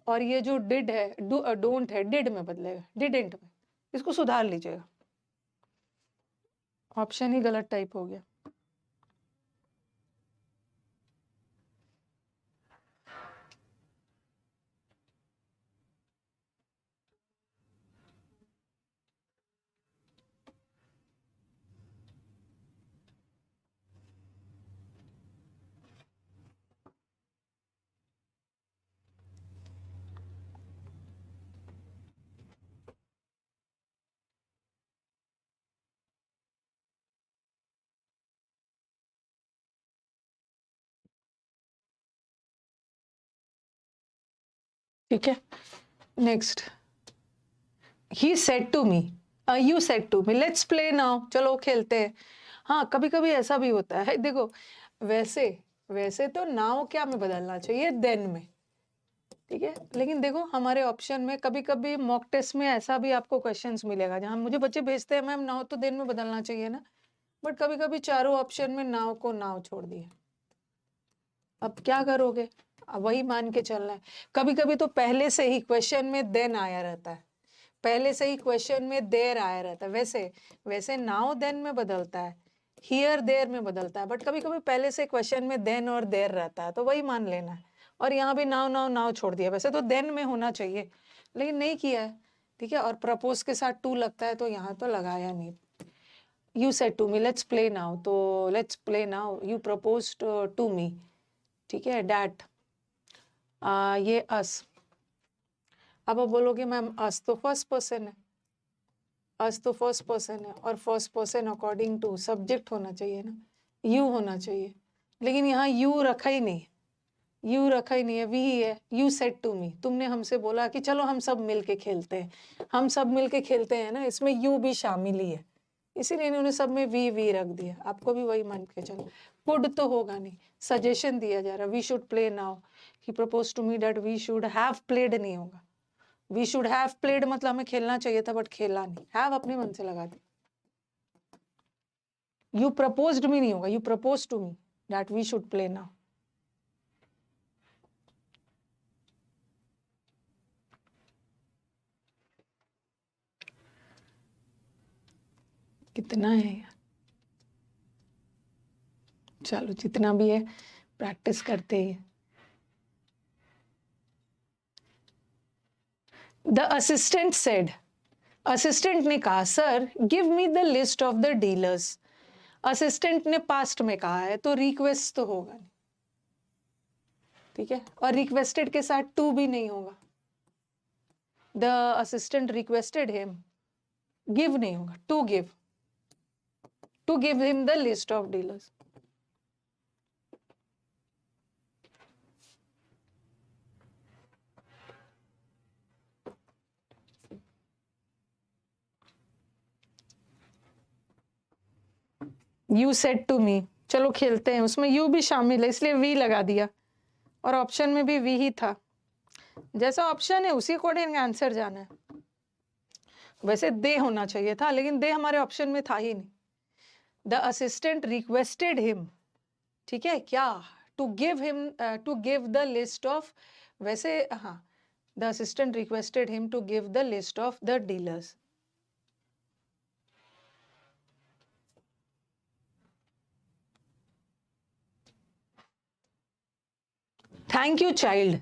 S1: और ये जो डिड है, डोंट है, डिड में बदलेगा, डिडेंट में। इसको सुधार लीजिएगा, ऑप्शन ही गलत टाइप हो गया। ठीक है, next. He said to me, you said to me let's play now, चलो खेलते हैं। हाँ, कभी कभी ऐसा भी होता है, देखो वैसे वैसे तो नाउ क्या में बदलना चाहिए, देन में, ठीक है। लेकिन देखो हमारे ऑप्शन में कभी कभी मॉक टेस्ट में ऐसा भी आपको क्वेश्चंस मिलेगा जहां मुझे बच्चे भेजते हैं मैम नाउ तो देन में बदलना चाहिए ना, बट कभी कभी चारों ऑप्शन में नाउ को नाउ छोड़ दिया, अब क्या करोगे, अब वही मान के चलना है। कभी कभी तो पहले से ही क्वेश्चन में देन आया रहता है, पहले से ही क्वेश्चन में देर आया रहता है, वैसे वैसे नाउ देन में बदलता है, हियर देर में बदलता है, बट कभी कभी पहले से क्वेश्चन में देन और देर रहता है, तो वही मान लेना है। और यहाँ भी नाउ नाउ नाउ छोड़ दिया, वैसे तो देन में होना चाहिए लेकिन नहीं किया है, ठीक है। और प्रपोज के साथ टू लगता है तो यहाँ तो लगाया नहीं। You said to me let's play now, तो let's play now, you propose to me, ठीक है। डैट, ये अस, अब आप बोलोगे मैम अस तो फर्स्ट पर्सन है, अस तो फर्स्ट पर्सन है, और first person according to subject होना चाहिए ना, यू होना चाहिए, लेकिन यहाँ यू रखा ही नहीं, यू रखा ही नहीं है, वी ही है। यू सेड टू मी, तुमने हमसे बोला कि चलो हम सब मिल के खेलते हैं, हम सब मिल के खेलते हैं ना, इसमें यू भी शामिल ही है, इसीलिए इन्होंने सब में वी रख दिया, आपको भी वही मान के चलो। कुड तो होगा नहीं, सजेशन दिया जा रहा, we should play now, he propose to me that we should have played नहीं होगा, वी शुड हैव प्लेड मतलब हमें खेलना चाहिए था बट खेला नहीं, हैव अपने मन से लगा दी। यू प्रपोज्ड मी नहीं होगा, you propose to me that we should play now. कितना है यार, चलो जितना भी है प्रैक्टिस करते हैं। द असिस्टेंट सेड, असिस्टेंट ने कहा sir give me the list of the dealers. Assistant ने पास्ट में कहा है तो रिक्वेस्ट तो होगा नहीं, ठीक है, और रिक्वेस्टेड के साथ टू भी नहीं होगा। The assistant requested him, give नहीं होगा, to give him the list of dealers. You said to me, चलो खेलते हैं, उसमें यू भी शामिल है इसलिए वी लगा दिया, और ऑप्शन में भी वी ही था। जैसा ऑप्शन है उसी अकॉर्डिंग आंसर जाना है। वैसे दे होना चाहिए था लेकिन दे हमारे ऑप्शन में था ही नहीं। द असिस्टेंट रिक्वेस्टेड हिम, ठीक है क्या, to give him, to give the list of, वैसे हाँ, the assistant requested him to give the list of the dealers. Thank you child,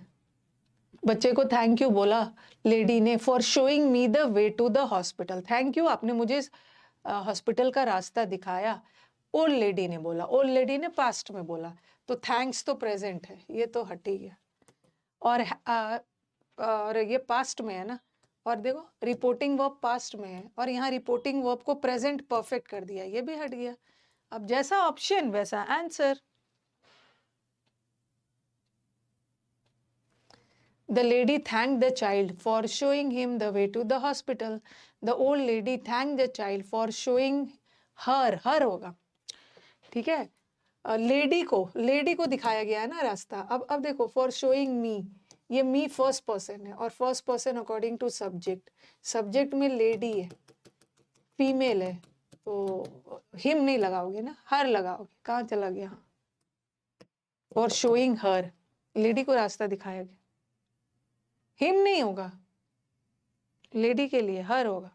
S1: बच्चे को थैंक यू बोला लेडी ने, for showing me the way to the hospital. Thank you, आपने मुझे hospital का रास्ता दिखाया। ओल्ड लेडी ने बोला, ओल्ड लेडी ने पास्ट में बोला, तो थैंक्स तो प्रेजेंट है, ये तो हट ही गया। और ये पास्ट में है ना, और देखो रिपोर्टिंग वर्ब पास्ट में है और यहाँ रिपोर्टिंग वर्ब को प्रेजेंट परफेक्ट कर दिया, ये भी हट गया। अब जैसा ऑप्शन वैसा answer. The lady thanked the child for showing him the way to the hospital. The old lady thanked the child for showing her होगा, ठीक है, लेडी को दिखाया गया है ना रास्ता। अब देखो फॉर शोइंग मी, ये मी फर्स्ट पर्सन है और first person according to subject, subject में लेडी है, फीमेल है, तो हिम नहीं लगाओगे ना, हर लगाओगे। कहाँ चला गया, फॉर शोइंग हर, लेडी को रास्ता दिखाया गया, हिम नहीं होगा, लेडी के लिए हर होगा।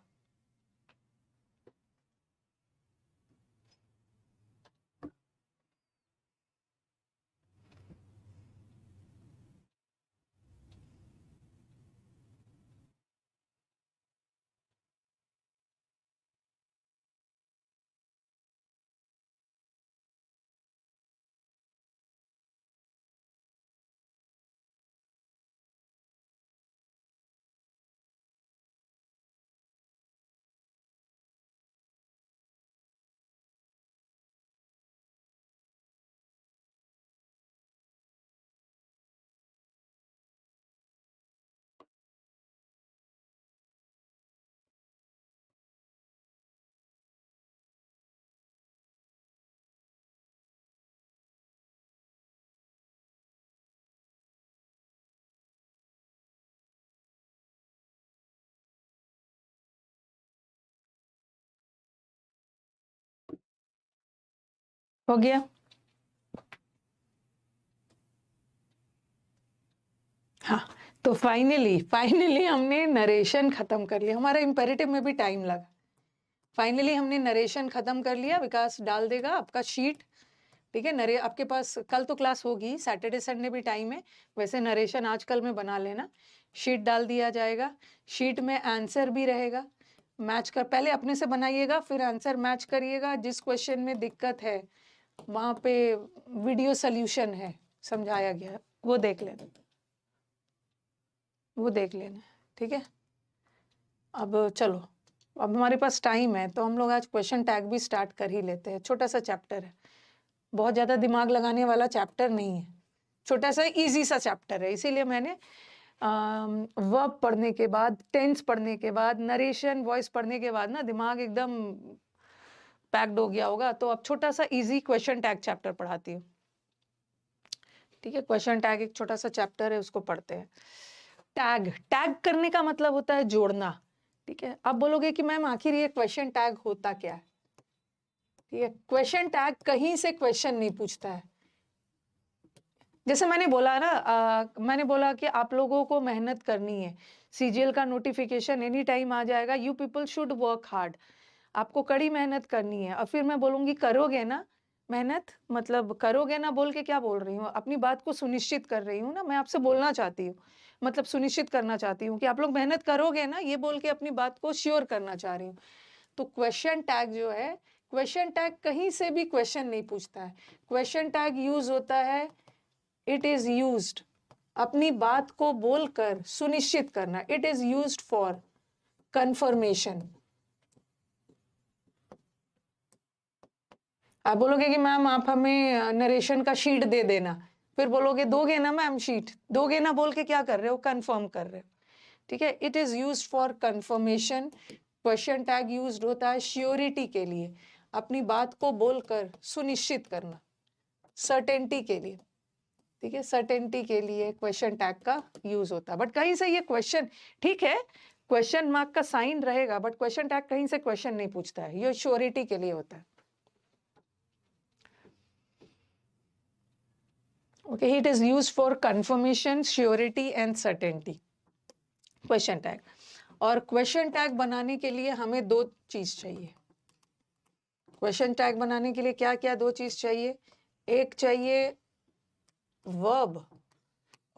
S1: हो गया, हाँ। तो फाइनली हमने नरेशन खत्म कर लिया, हमारा इंपेरेटिव में भी टाइम लगा। फाइनली हमने नरेशन खत्म कर लिया। विकास डाल देगा आपका शीट, ठीक है। आपके पास कल तो क्लास होगी, सैटरडे संडे भी टाइम है, वैसे नरेशन आजकल में बना लेना। शीट डाल दिया जाएगा, शीट में आंसर भी रहेगा, मैच कर, पहले अपने से बनाइएगा फिर आंसर मैच करिएगा। जिस क्वेश्चन में दिक्कत है वहाँ पे वीडियो सोल्यूशन है, समझाया गया, वो देख लेना, ठीक है। अब चलो, अब हमारे पास टाइम है तो हम लोग आज क्वेश्चन टैग भी स्टार्ट कर ही लेते हैं। छोटा सा चैप्टर है, बहुत ज़्यादा दिमाग लगाने वाला चैप्टर नहीं है, छोटा सा इजी सा चैप्टर है। इसीलिए मैंने वर्ब पढ़ने के बाद, टेंस पढ़ने के बाद, नरेशन वॉइस पढ़ने के बाद ना दिमाग एकदम पैक्ड हो गया होगा, तो अब छोटा सा इजी क्वेश्चन टैग चैप्टर पढ़ाती हूँ, ठीक है। क्वेश्चन टैग एक छोटा सा चैप्टर है, उसको पढ़ते हैं। टैग करने का मतलब होता है जोड़ना, ठीक है। अब बोलोगे कि मैम आखिर ये क्वेश्चन टैग होता क्या है, ठीक है। क्वेश्चन टैग कहीं से क्वेश्चन नहीं पूछता है। जैसे मैंने बोला ना, मैंने बोला कि आप लोगों को मेहनत करनी है, सीजीएल का नोटिफिकेशन एनी टाइम आ जाएगा, you people should work hard, आपको कड़ी मेहनत करनी है। और फिर मैं बोलूंगी करोगे ना, मेहनत मतलब करोगे ना बोल के क्या बोल रही हूँ, अपनी बात को सुनिश्चित कर रही हूँ ना, मैं आपसे बोलना चाहती हूँ, मतलब सुनिश्चित करना चाहती हूँ कि आप लोग मेहनत करोगे ना, ये बोल के अपनी बात को श्योर करना चाह रही हूँ। तो क्वेश्चन टैग जो है, क्वेश्चन टैग कहीं से भी क्वेश्चन नहीं पूछता है। क्वेश्चन टैग यूज होता है, इट इज यूज्ड अपनी बात को बोलकर सुनिश्चित करना, it is used for confirmation. आप बोलोगे कि मैम आप हमें नरेशन का शीट दे देना, फिर बोलोगे दोगे ना मैम शीट, दोगे ना बोल के क्या कर रहे हो, कंफर्म कर रहे हो। ठीक है, it is used for confirmation. Question tag used होता है श्योरिटी के लिए, अपनी बात को बोलकर सुनिश्चित करना, सर्टेनिटी के लिए। ठीक है, सर्टेनिटी के लिए क्वेश्चन टैग का यूज होता है। बट कहीं से ये क्वेश्चन, ठीक है क्वेश्चन मार्क का साइन रहेगा, बट क्वेश्चन टैग कहीं से क्वेश्चन नहीं पूछता है, ये श्योरिटी के लिए होता है। Okay, it is used for confirmation, surety and certainty. Question tag. और क्वेश्चन टैग बनाने के लिए हमें दो चीज चाहिए। क्वेश्चन टैग बनाने के लिए क्या क्या दो चीज चाहिए, एक चाहिए वर्ब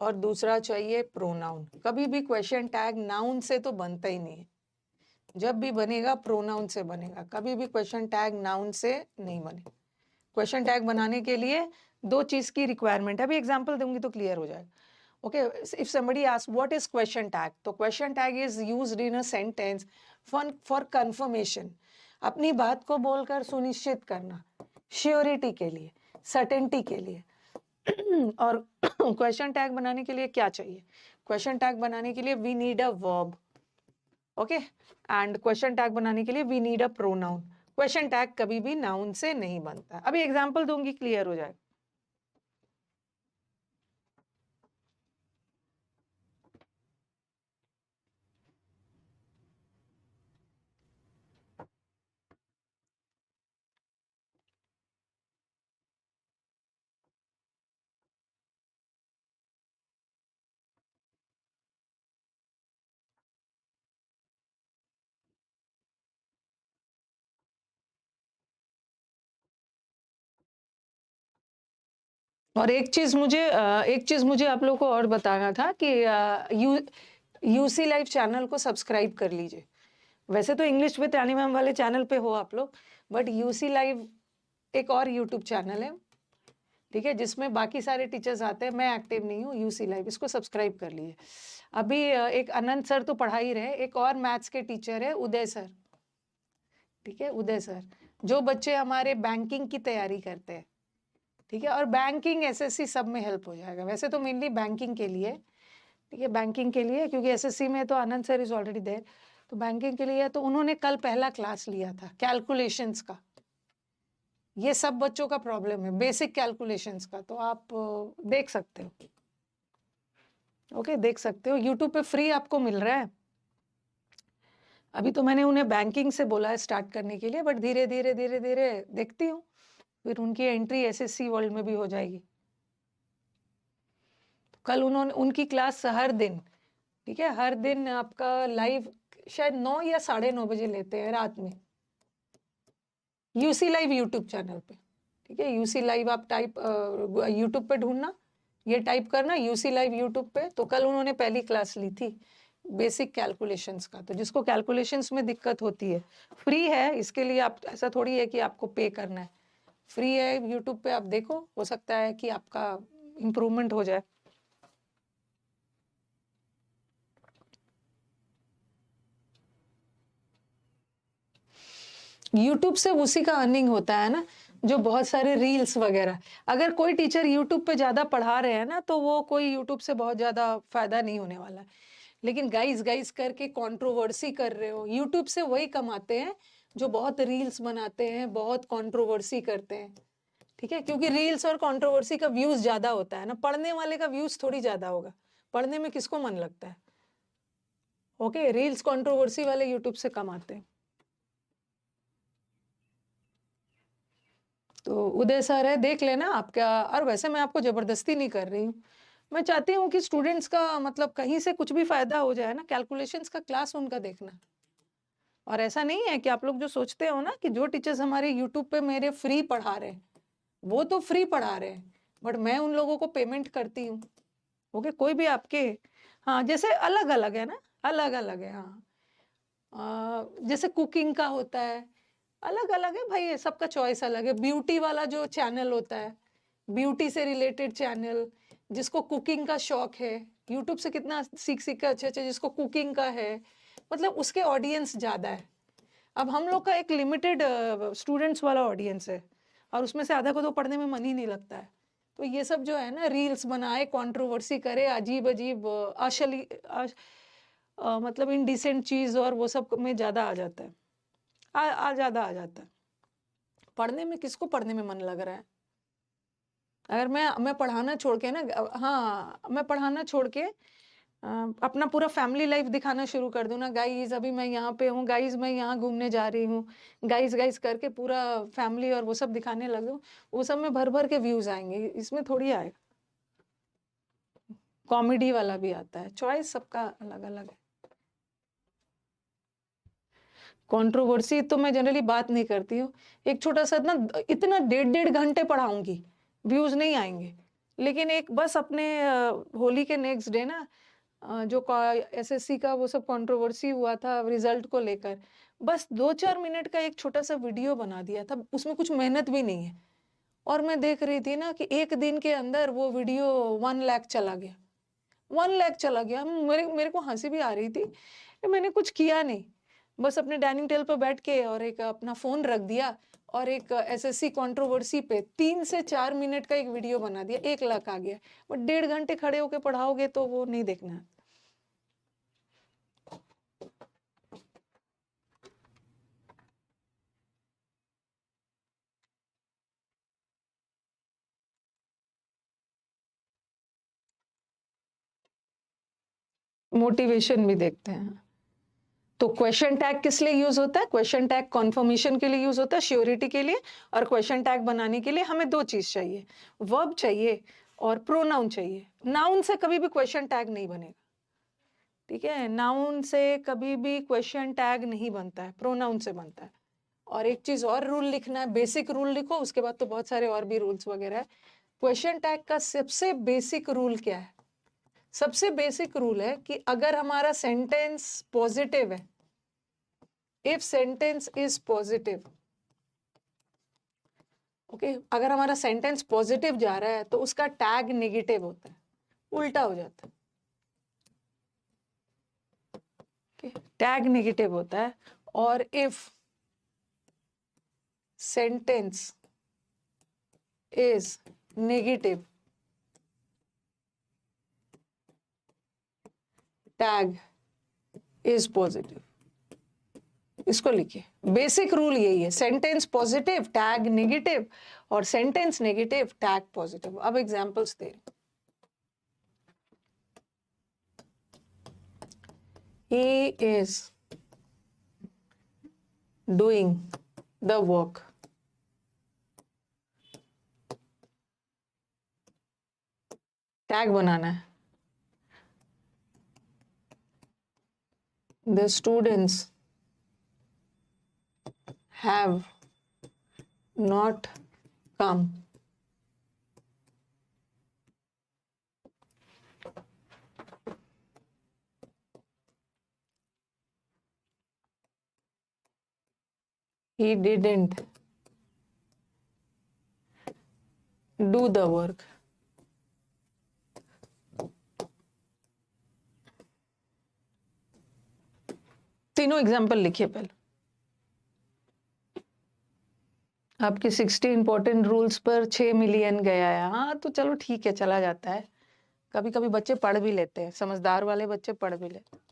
S1: और दूसरा चाहिए प्रोनाउन। कभी भी क्वेश्चन टैग नाउन से तो बनता ही नहीं है, जब भी बनेगा प्रोनाउन से बनेगा, कभी भी क्वेश्चन टैग नाउन से नहीं बने। क्वेश्चन टैग बनाने के लिए दो चीज की रिक्वायरमेंट है, अभी एग्जांपल दूंगी तो क्लियर हो जाएगा। Okay, if somebody asks what is question tag, तो question tag is used in a sentence for confirmation, अपनी बात को बोलकर सुनिश्चित करना, श्योरिटी के लिए, सर्टेनिटी के लिए। और क्वेश्चन टैग बनाने के लिए क्या चाहिए, क्वेश्चन टैग बनाने के लिए we need a verb, okay, and question tag बनाने के लिए we need a pronoun. Question tag कभी भी नाउन से नहीं बनता। अभी एग्जाम्पल दूंगी, क्लियर हो जाएगा। और एक चीज मुझे आप लोगों को और बताना था कि यूसी लाइव चैनल को सब्सक्राइब कर लीजिए। वैसे तो इंग्लिश विद रानी मैम वाले चैनल पे हो आप लोग, बट यूसी लाइव एक और यूट्यूब चैनल है, ठीक है, जिसमें बाकी सारे टीचर्स आते हैं, मैं एक्टिव नहीं हूँ। यूसी लाइव, इसको सब्सक्राइब कर लीजिए। अभी एक अनंत सर तो पढ़ा ही रहे, एक और मैथ्स के टीचर है उदय सर, ठीक है, उदय सर, जो बच्चे हमारे बैंकिंग की तैयारी करते हैं, ठीक है, और बैंकिंग एसएससी सब में हेल्प हो जाएगा। वैसे तो मेनली बैंकिंग के लिए, ठीक है, बैंकिंग के लिए, क्योंकि एसएससी में तो आनंद सर इज ऑलरेडी देयर, तो बैंकिंग के लिए तो उन्होंने कल पहला क्लास लिया था कैलकुलेशंस का। ये सब बच्चों का प्रॉब्लम है, बेसिक कैलकुलेशंस का, तो आप देख सकते हो, ओके, देख सकते हो, यूट्यूब पे फ्री आपको मिल रहा है। अभी तो मैंने उन्हें बैंकिंग से बोला है स्टार्ट करने के लिए, बट धीरे धीरे धीरे धीरे देखती हूँ, फिर उनकी एंट्री एसएससी वर्ल्ड में भी हो जाएगी। कल उन्होंने उनकी क्लास हर दिन, ठीक है, हर दिन आपका लाइव शायद 9 या 9:30 बजे लेते हैं रात में, यूसी लाइव यूट्यूब चैनल पे, ठीक है, यूसी लाइव आप टाइप यूट्यूब पे ढूंढना, ये टाइप करना यूसी लाइव यूट्यूब पे। तो कल उन्होंने पहली क्लास ली थी बेसिक कैलकुलेशंस का, तो जिसको कैलकुलेशंस में दिक्कत होती है, फ्री है, इसके लिए आप, ऐसा थोड़ी है कि आपको पे करना है, फ्री है, यूट्यूब पे आप देखो, हो सकता है कि आपका इम्प्रूवमेंट हो जाए। यूट्यूब से उसी का अर्निंग होता है ना, जो बहुत सारे रील्स वगैरह, अगर कोई टीचर यूट्यूब पे ज़्यादा पढ़ा रहे हैं ना, तो वो कोई यूट्यूब से बहुत ज़्यादा फायदा नहीं होने वाला है। लेकिन गाइस गाइस करके कंट्रोवर्सी कर रहे हो, यूट्यूब से वही कमाते हैं जो बहुत रील्स बनाते हैं, बहुत कंट्रोवर्सी करते हैं, ठीक है, क्योंकि रील्स और कंट्रोवर्सी का व्यूज ज़्यादा होता है ना, पढ़ने वाले का व्यूज थोड़ी ज़्यादा होगा, पढ़ने में किसको मन लगता है। ओके, रील्स कंट्रोवर्सी वाले यूट्यूब से कमाते हैं। तो उदय सर है, देख लेना आप क्या, और वैसे मैं आपको जबरदस्ती नहीं कर रही हूँ, मैं चाहती हूँ कि स्टूडेंट्स का मतलब कहीं से कुछ भी फायदा हो जाए ना, कैलकुलेशंस का क्लास उनका देखना। और ऐसा नहीं है कि आप लोग जो सोचते हो ना कि जो टीचर्स हमारे यूट्यूब पे मेरे फ्री पढ़ा रहे हैं, वो तो फ्री पढ़ा रहे हैं, बट मैं उन लोगों को पेमेंट करती हूँ। ओके, कोई भी आपके, हाँ, जैसे अलग अलग है ना, अलग अलग है, हाँ। जैसे कुकिंग का होता है, अलग अलग है भाई, सबका चॉइस अलग है। ब्यूटी वाला जो चैनल होता है, ब्यूटी से रिलेटेड चैनल, जिसको कुकिंग का शौक है, यूट्यूब से कितना सीख सीख कर अच्छे अच्छे, जिसको कुकिंग का है, मतलब उसके ऑडियंस ज़्यादा है। अब हम लोग का एक लिमिटेड स्टूडेंट्स वाला ऑडियंस है, और उसमें से आधा को तो पढ़ने में मन ही नहीं लगता है। तो ये सब जो है ना, रील्स बनाए, कंट्रोवर्सी करे, अजीब अजीब मतलब इनडिसेंट चीज़, और वो सब में ज़्यादा आ जाता है, ज़्यादा आ जाता है। पढ़ने में, किसको पढ़ने में मन लग रहा है? अगर मैं पढ़ाना छोड़ के ना, हाँ, मैं पढ़ाना छोड़ के अपना पूरा फैमिली लाइफ दिखाना शुरू कर दूँ ना, गाइस अभी मैं यहाँ पे हूँ, गाइस मैं यहाँ घूमने जा रही हूँ, गाइस गाइस करके पूरा फैमिली और वो सब दिखाने लगूँ, वो सब में भर भर के व्यूज आएंगे, इसमें थोड़ी आएगा। कॉमेडी वाला भी आता है, चॉइस सबका अलग अलग है। कंट्रोवर्सी तो मैं जनरली बात नहीं करती हूँ। एक छोटा सा ना, इतना 1.5 घंटे पढ़ाऊंगी, व्यूज नहीं आएंगे, लेकिन एक बस अपने होली के नेक्स्ट डे ना, जो एसएससी का वो सब कंट्रोवर्सी हुआ था रिजल्ट को लेकर, बस 2-4 मिनट का एक छोटा सा वीडियो बना दिया था, उसमें कुछ मेहनत भी नहीं है। और मैं देख रही थी ना कि एक दिन के अंदर वो वीडियो 1 लाख चला गया, 1 लाख चला गया। मेरे मेरे को हंसी भी आ रही थी कि मैंने कुछ किया नहीं, बस अपने डाइनिंग टेबल पर बैठ के और एक अपना फोन रख दिया, और एक एसएससी कंट्रोवर्सी पे 3 से 4 मिनट का एक वीडियो बना दिया, 1 लाख आ गया। बट 1.5 घंटे खड़े होके पढ़ाओगे तो वो नहीं देखना। मोटिवेशन भी देखते हैं। तो क्वेश्चन टैग किस लिए यूज होता है? क्वेश्चन टैग कॉन्फर्मेशन के लिए यूज होता है, श्योरिटी के लिए। और क्वेश्चन टैग बनाने के लिए हमें 2 चीज चाहिए, वर्ब चाहिए और प्रोनाउन चाहिए। नाउन से कभी भी क्वेश्चन टैग नहीं बनेगा, ठीक है? नाउन से कभी भी क्वेश्चन टैग नहीं बनता है, प्रोनाउन से बनता है। और एक चीज और रूल लिखना है, बेसिक रूल लिखो, उसके बाद तो बहुत सारे और भी रूल्स वगैरह है। क्वेश्चन टैग का सबसे बेसिक रूल क्या है? सबसे बेसिक रूल है कि अगर हमारा सेंटेंस पॉजिटिव है, if sentence is positive, okay, अगर हमारा सेंटेंस पॉजिटिव जा रहा है तो उसका टैग नेगेटिव होता है, उल्टा हो जाता है। टैग नेगेटिव होता है। और if sentence is negative, tag is positive. इसको लिखिए, बेसिक रूल यही है, सेंटेंस पॉजिटिव टैग नेगेटिव, और सेंटेंस नेगेटिव टैग पॉजिटिव। अब एग्जांपल्स दे रही हूं। He is doing the work. Tag बनाना है। The students have not come. He didn't do the work. तीनों एग्जाम्पल लिखिए पहले। आपके 60 इंपॉर्टेंट रूल्स पर 6 मिलियन गया है, हाँ तो चलो ठीक है, चला जाता है। कभी कभी बच्चे पढ़ भी लेते हैं, समझदार वाले बच्चे पढ़ भी लेते हैं।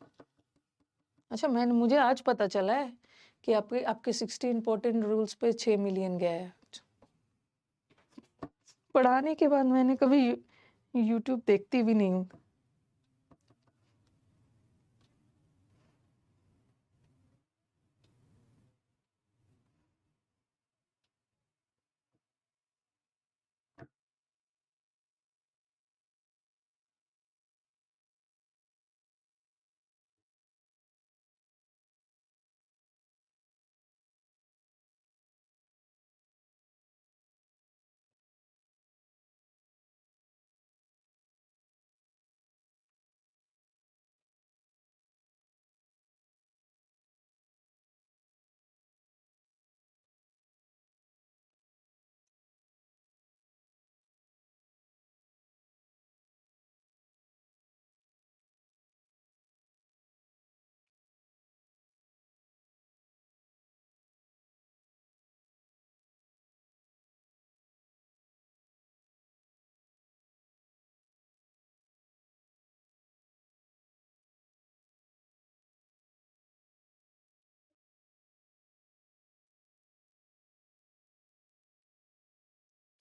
S1: अच्छा, मुझे आज पता चला है कि आपके आपके 60 इंपॉर्टेंट रूल्स पे 6 मिलियन गया है। पढ़ाने के बाद मैंने कभी यूट्यूब देखती भी नहीं हूँ।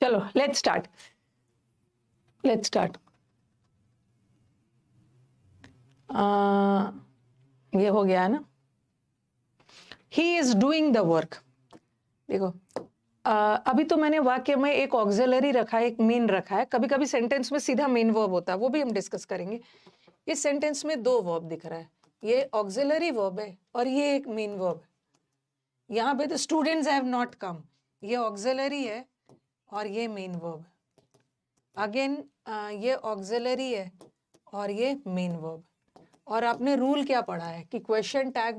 S1: चलो लेट्स स्टार्ट। ये हो गया है ना। He is doing the work. देखो अभी तो मैंने वाक्य में एक ऑक्सिलरी रखा है, एक मेन रखा है। कभी कभी सेंटेंस में सीधा मेन वर्ब होता है, वो भी हम डिस्कस करेंगे। इस सेंटेंस में दो वर्ब दिख रहा है, ये ऑक्सिलरी वर्ब है और ये एक मेन वर्ब है। यहाँ पे the students have not come, ये ऑक्सिलरी है और ये मेन वर्ब है। अगेन ये ऑक्सिलरी है और ये मेन वर्ब। और आपने रूल क्या पढ़ा है कि क्वेश्चन टैग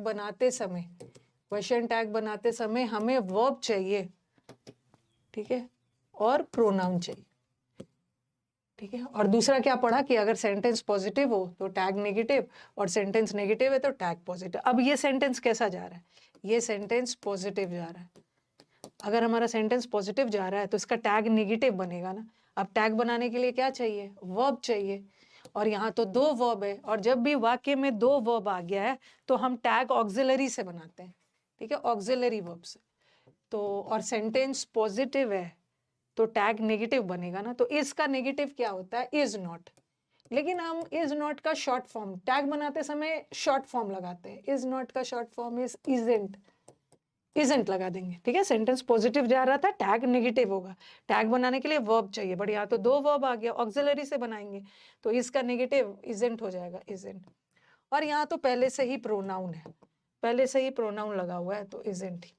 S1: बनाते समय हमें वर्ब चाहिए, ठीक है, और प्रोनाउन चाहिए, ठीक है। और दूसरा क्या पढ़ा कि अगर सेंटेंस पॉजिटिव हो तो टैग नेगेटिव, और सेंटेंस नेगेटिव है तो टैग पॉजिटिव। अब ये सेंटेंस कैसा जा रहा है? ये सेंटेंस पॉजिटिव जा रहा है। अगर हमारा सेंटेंस पॉजिटिव जा रहा है तो इसका टैग नेगेटिव बनेगा ना। अब टैग बनाने के लिए क्या चाहिए? वर्ब चाहिए। और यहाँ तो दो वर्ब है, और जब भी वाक्य में दो वर्ब आ गया है तो हम टैग ऑक्सिलरी से बनाते हैं, ठीक है, ऑक्सिलरी वर्ब से। तो और सेंटेंस पॉजिटिव है तो टैग नेगेटिव बनेगा ना। तो इज का नेगेटिव क्या होता है? Is not. लेकिन हम इज नॉट का शॉर्ट फॉर्म टैग बनाते समय शॉर्ट फॉर्म लगाते हैं। इज नॉट का शॉर्ट फॉर्म इज इजेंट लगा देंगे, ठीक है। सेंटेंस पॉजिटिव जा रहा था, टैग नेगेटिव होगा। टैग बनाने के लिए वर्ब चाहिए, बट यहाँ तो दो वर्ब आ गया, ऑक्सिलरी से बनाएंगे तो इसका नेगेटिव इजेंट हो जाएगा, इजेंट। और यहाँ तो पहले से ही प्रोनाउन है, पहले से ही प्रोनाउन लगा हुआ है तो इजेंट ही,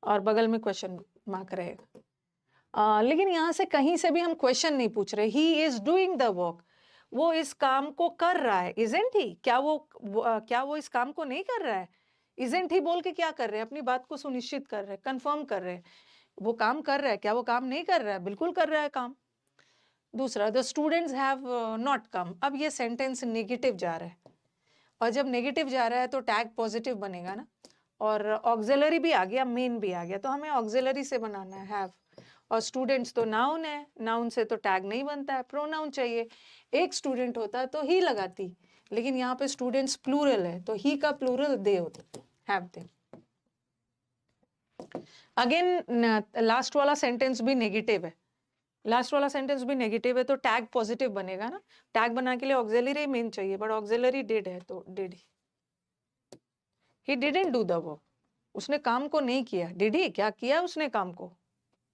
S1: और बगल में क्वेश्चन मार्क रहेगा। लेकिन यहाँ से कहीं से भी हम क्वेश्चन नहीं पूछ रहे। He is doing the work, वो इस काम को कर रहा है, इजेंट ही। क्या वो इस काम को नहीं कर रहा है? इजेंट ही बोल के क्या कर रहे हैं? अपनी बात को सुनिश्चित कर रहे हैं, कंफर्म कर रहे हैं। वो काम कर रहा है, क्या वो काम नहीं कर रहा है? बिल्कुल कर रहा है काम। दूसरा, the students have not come. अब ये सेंटेंस नेगेटिव जा रहा है, और जब नेगेटिव जा रहा है तो टैग पॉजिटिव बनेगा ना। और ऑक्सिलरी भी आ गया, मेन भी आ गया, तो हमें ऑक्सिलरी से बनाना है हैव। और स्टूडेंट्स तो नाउन है, नाउन से तो टैग नहीं बनता है, प्रोनाउन चाहिए। एक स्टूडेंट होता तो ही लगाती, लेकिन यहाँ पे स्टूडेंट्स प्लूरल है तो ही का प्लूरल दे होता, हैव दे। अगेन लास्ट वाला सेंटेंस भी नेगेटिव है, लास्ट वाला सेंटेंस भी नेगेटिव है तो टैग पॉजिटिव बनेगा ना। टैग बनाने के लिए ऑक्सिलरी मेन चाहिए, बट ऑक्सिलरी डिड है तो did he didn't do the work. उसने काम को नहीं किया। डिड ही, क्या किया उसने? काम को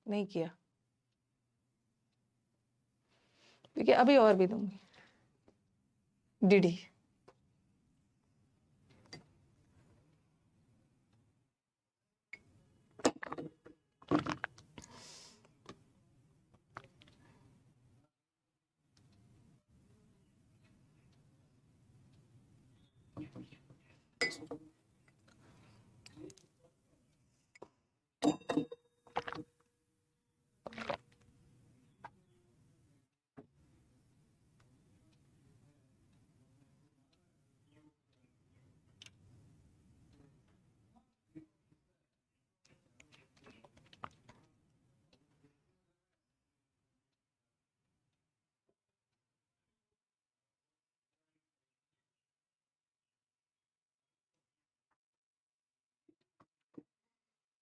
S1: नहीं किया, ठीक है। अभी और भी दूंगी। Did he.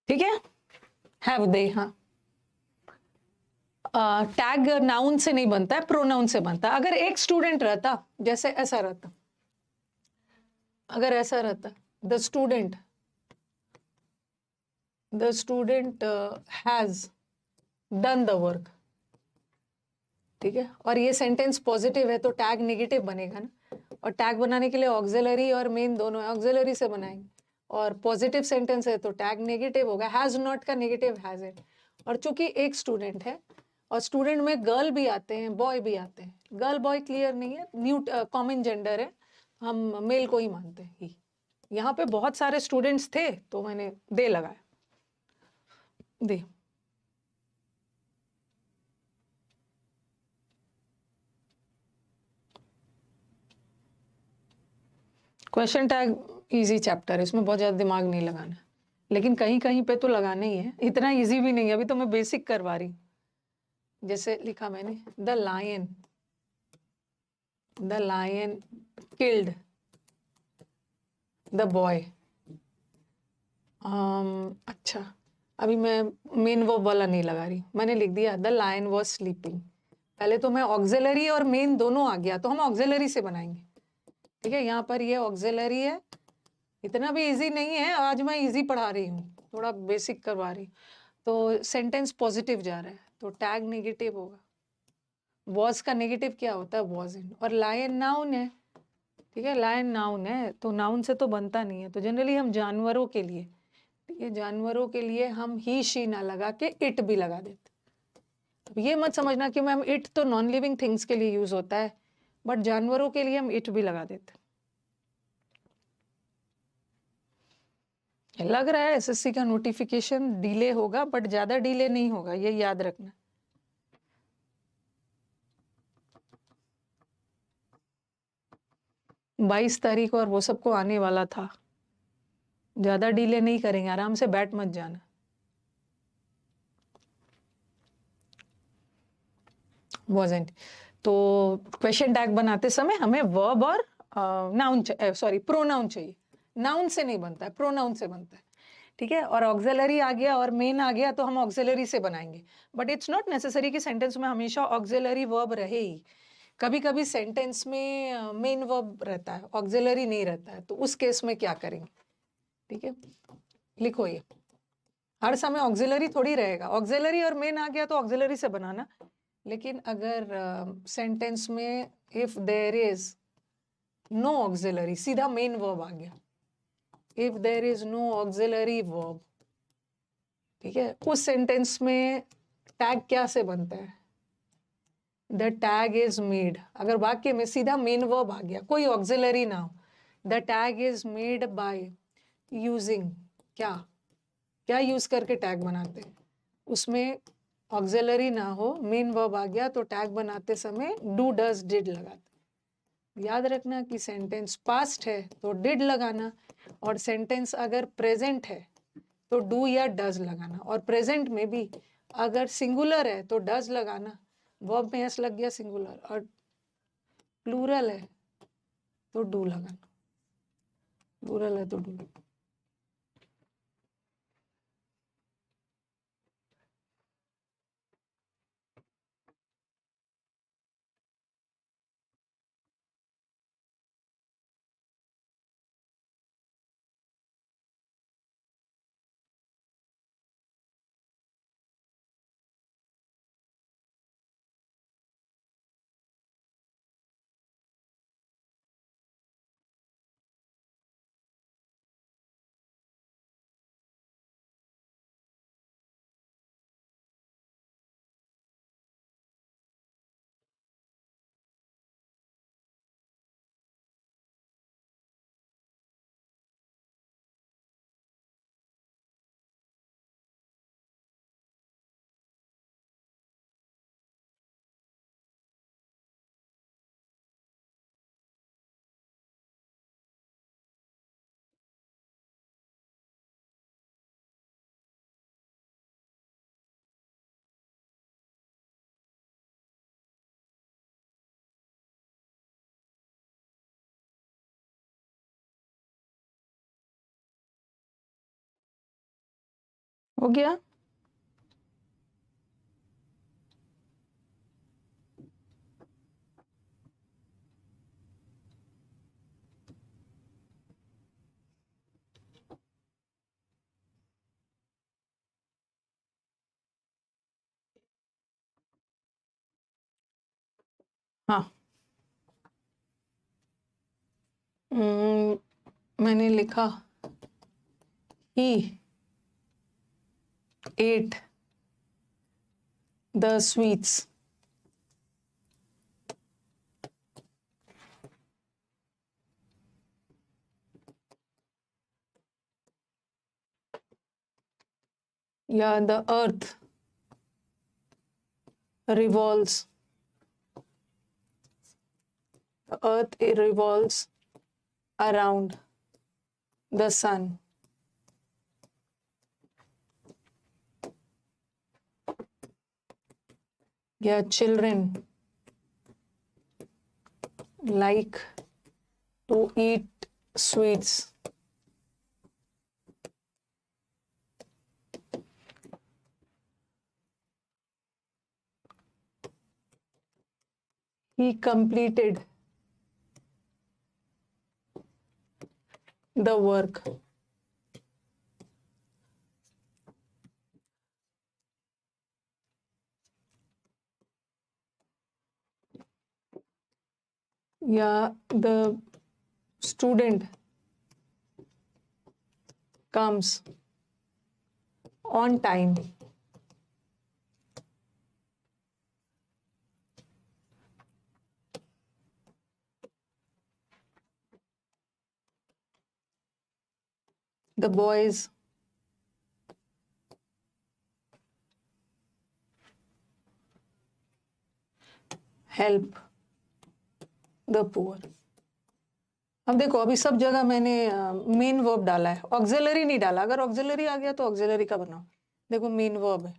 S1: ठीक है, हैव दे। हाँ, टैग नाउन से नहीं बनता है, प्रोनाउन से बनता है। अगर एक स्टूडेंट रहता, जैसे ऐसा रहता, अगर ऐसा रहता, the student has done the work, ठीक है, और ये सेंटेंस पॉजिटिव है तो टैग नेगेटिव बनेगा ना। और टैग बनाने के लिए ऑक्सिलरी और मेन दोनों है, ऑक्सिलरी से बनाएंगे। और पॉजिटिव सेंटेंस है तो टैग नेगेटिव होगा, हैज नॉट का नेगेटिव हैज इट। और चूंकि एक स्टूडेंट है, और स्टूडेंट में गर्ल भी आते हैं, बॉय भी आते हैं। गर्ल बॉय क्लियर नहीं है, न्यू कॉमन जेंडर है, हम मेल को ही मानते हैं ही। यहाँ पे बहुत सारे स्टूडेंट्स थे तो मैंने दे लगाया, दे। क्वेश्चन टैग इजी चैप्टर है, इसमें बहुत ज़्यादा दिमाग नहीं लगाना, लेकिन कहीं कहीं पे तो लगाना ही है। इतना इजी भी नहीं है, अभी तो मैं बेसिक करवा रही हूँ। जैसे लिखा मैंने, the lion killed the boy. अच्छा, अभी मैं मेन वर्ब वाला नहीं लगा रही, मैंने लिख दिया द लायन वॉज स्लीपिंग। पहले तो मैं ऑक्सिलरी और मेन दोनों आ गया, तो हम ऑक्सिलरी से बनाएंगे। ठीक है, यहाँ पर ये ऑक्सिलरी है, इतना भी इजी नहीं है, आज मैं इजी पढ़ा रही हूँ, थोड़ा बेसिक करवा रही हूँ। तो सेंटेंस पॉजिटिव जा रहा है तो टैग नेगेटिव होगा। वॉज का नेगेटिव क्या होता है? Was in. और लायन नाउन है, ठीक है, लायन नाउन है तो नाउन से तो बनता नहीं है, तो जनरली हम जानवरों के लिए, ठीक है, जानवरों के लिए हम ही शी ना लगा के इट भी लगा देते। अब ये मत समझना कि मैम इट तो नॉन लिविंग थिंग्स के लिए यूज होता है, बट जानवरों के लिए हम इट भी लगा देते। लग रहा है एसएससी का नोटिफिकेशन डिले होगा, बट ज्यादा डिले नहीं होगा, ये याद रखना। बाईस तारीख और वो सबको आने वाला था, ज्यादा डिले नहीं करेंगे, आराम से बैठ मत जाना। wasn't। तो क्वेश्चन टैग बनाते समय हमें वर्ब और नाउन सॉरी प्रोनाउन चाहिए, नाउन से नहीं बनता है, प्रोनाउन से बनता है। ठीक है, और ऑक्सिलरी आ गया और मेन आ गया तो हम ऑक्सिलरी से बनाएंगे, बट इट्स नॉट नेसेसरी कि सेंटेंस में हमेशा ऑक्सिलरी वर्ब रहे ही। कभी कभी सेंटेंस में मेन वर्ब रहता है, ऑक्सिलरी नहीं रहता है, तो उस केस में क्या करेंगे? ठीक है, लिखो ये, हर समय ऑक्सिलरी थोड़ी रहेगा, ऑक्सिलरी और मेन आ गया तो ऑक्सिलरी से बनाना। लेकिन अगर सेंटेंस में if there is no auxiliary, सीधा मेन वर्ब आ गया, if there is no auxiliary verb, ठीक है, उस सेंटेंस में टैग क्या से बनता है? The tag is made. अगर वाक्य में सीधा मेन वर्ब आ गया, कोई ऑक्सिलरी ना हो, the tag is made by using, क्या क्या यूज करके टैग बनाते हैं? उसमें ऑक्सिलरी ना हो, मेन वर्ब आ गया तो टैग बनाते समय डू डज डिड लगाते। याद रखना कि सेंटेंस पास्ट है तो डिड लगाना, और सेंटेंस अगर प्रेजेंट है तो डू या डज लगाना, और प्रेजेंट में भी अगर सिंगुलर है तो डज लगाना, वर्ब में एस लग गया सिंगुलर, और प्लूरल है तो डू लगाना, प्लूरल है तो डू। हो गया? हाँ, मैंने लिखा ही ate the sweets. Yeah, the earth revolves. The earth revolves around the sun. Yeah, children like to eat sweets. He completed the work. Yeah, the student comes on time. The boys help the poor. अब देखो, अभी सब जगह मैंने main verb डाला है, auxiliary नहीं डाला. अगर ऑक्सिलरी आ गया तो ऑक्सिलरी का बनाओ. देखो मेन वर्ब है,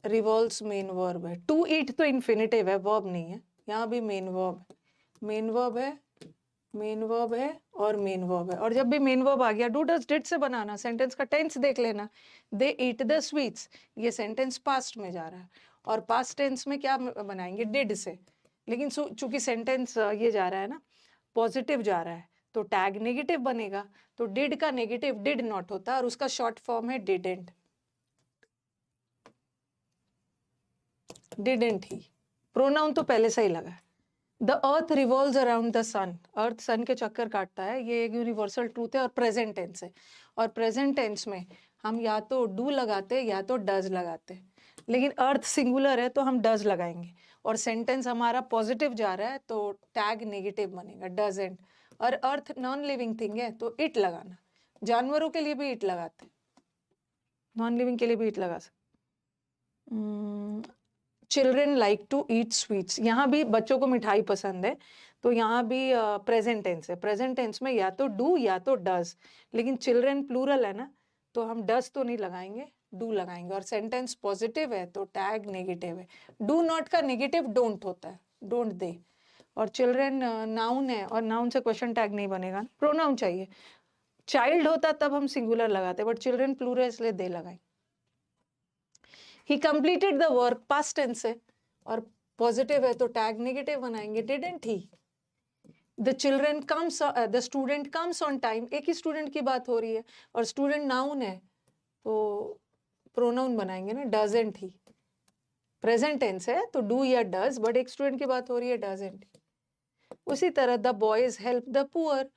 S1: रिवॉल्व्स मेन वर्ब है. टू ईट तो इन्फिनिटिव है, वर्ब नहीं है. यहाँ भी मेन वर्ब है, मेन वर्ब है, मेन वर्ब है और मेन वर्ब है. और जब भी मेन वर्ब आ गया, डू डज डिड से बनाना. सेंटेंस का टेंस देख लेना. दे ईट द स्वीट्स, ये सेंटेंस पास्ट में जा रहा है. और पास्ट टेंस में क्या बनाएंगे, डिड से. लेकिन चूंकि सेंटेंस ये जा रहा है ना, पॉजिटिव जा रहा है, तो टैग नेगेटिव बनेगा. तो डिड का नेगेटिव डिड नॉट होता है और उसका शॉर्ट फॉर्म है डिडेंट. Didn't he. प्रोनाउन तो पहले से ही लगा है. The earth revolves around the sun. Earth sun के चक्कर काटता है, ये एक यूनिवर्सल ट्रूथ है और प्रेजेंट टेंस है. और प्रेजेंट टेंस में हम या तो डू लगाते या तो डज लगाते. लेकिन अर्थ सिंगुलर है तो हम डज लगाएंगे. और सेंटेंस हमारा पॉजिटिव जा रहा है तो टैग नेगेटिव बनेगा, डजंट. और अर्थ नॉन लिविंग थिंग है तो इट लगाना. जानवरों के लिए भी इट लगाते, नॉन लिविंग के लिए भी इट लगा सकते. Children like to eat sweets, यहाँ भी बच्चों को मिठाई पसंद है, तो यहाँ भी प्रेजेंट टेंस है. प्रेजेंट टेंस में या तो डू या तो डज. लेकिन चिल्ड्रेन प्लूरल है ना, तो हम डज तो नहीं लगाएंगे, डू लगाएंगे. और सेंटेंस पॉजिटिव है तो टैग नेगेटिव है. डू नॉट का नेगेटिव डोंट होता है, डोंट दे. और चिल्ड्रेन नाउन है और नाउन से क्वेश्चन टैग नहीं बनेगा, प्रोनाउन चाहिए. चाइल्ड होता तब हम सिंगुलर लगाते, बट चिल्ड्रेन प्लूरल इसलिए दे लगाएंगे. He completed the work, past tense है और पॉजिटिव है तो टैग नेगेटिव बनाएंगे, didn't he. The children comes, the student comes on time. एक ही स्टूडेंट की बात हो रही है और स्टूडेंट नाउन है तो प्रोनाउन बनाएंगे ना, doesn't he. प्रेजेंट टेंस है तो डू या डज, बट एक स्टूडेंट की बात हो रही है, doesn't. उसी तरह the boys help the poor,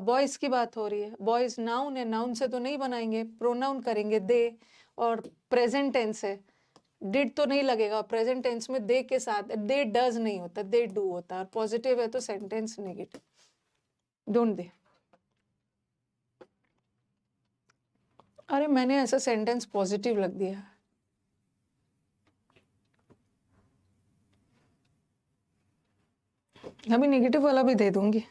S1: boys की बात हो रही है. बॉयज नाउन है, नाउन से तो नहीं बनाएंगे, प्रोनाउन करेंगे दे. और प्रेजेंट टेंस है, डिड तो नहीं लगेगा. प्रेजेंट टेंस में दे के साथ दे डज नहीं होता, दे डू होता है. और पॉजिटिव है तो सेंटेंस नेगेटिव, डोंट दे. अरे मैंने ऐसा सेंटेंस पॉजिटिव लग दिया. अभी नेगेटिव वाला भी दे दूंगी.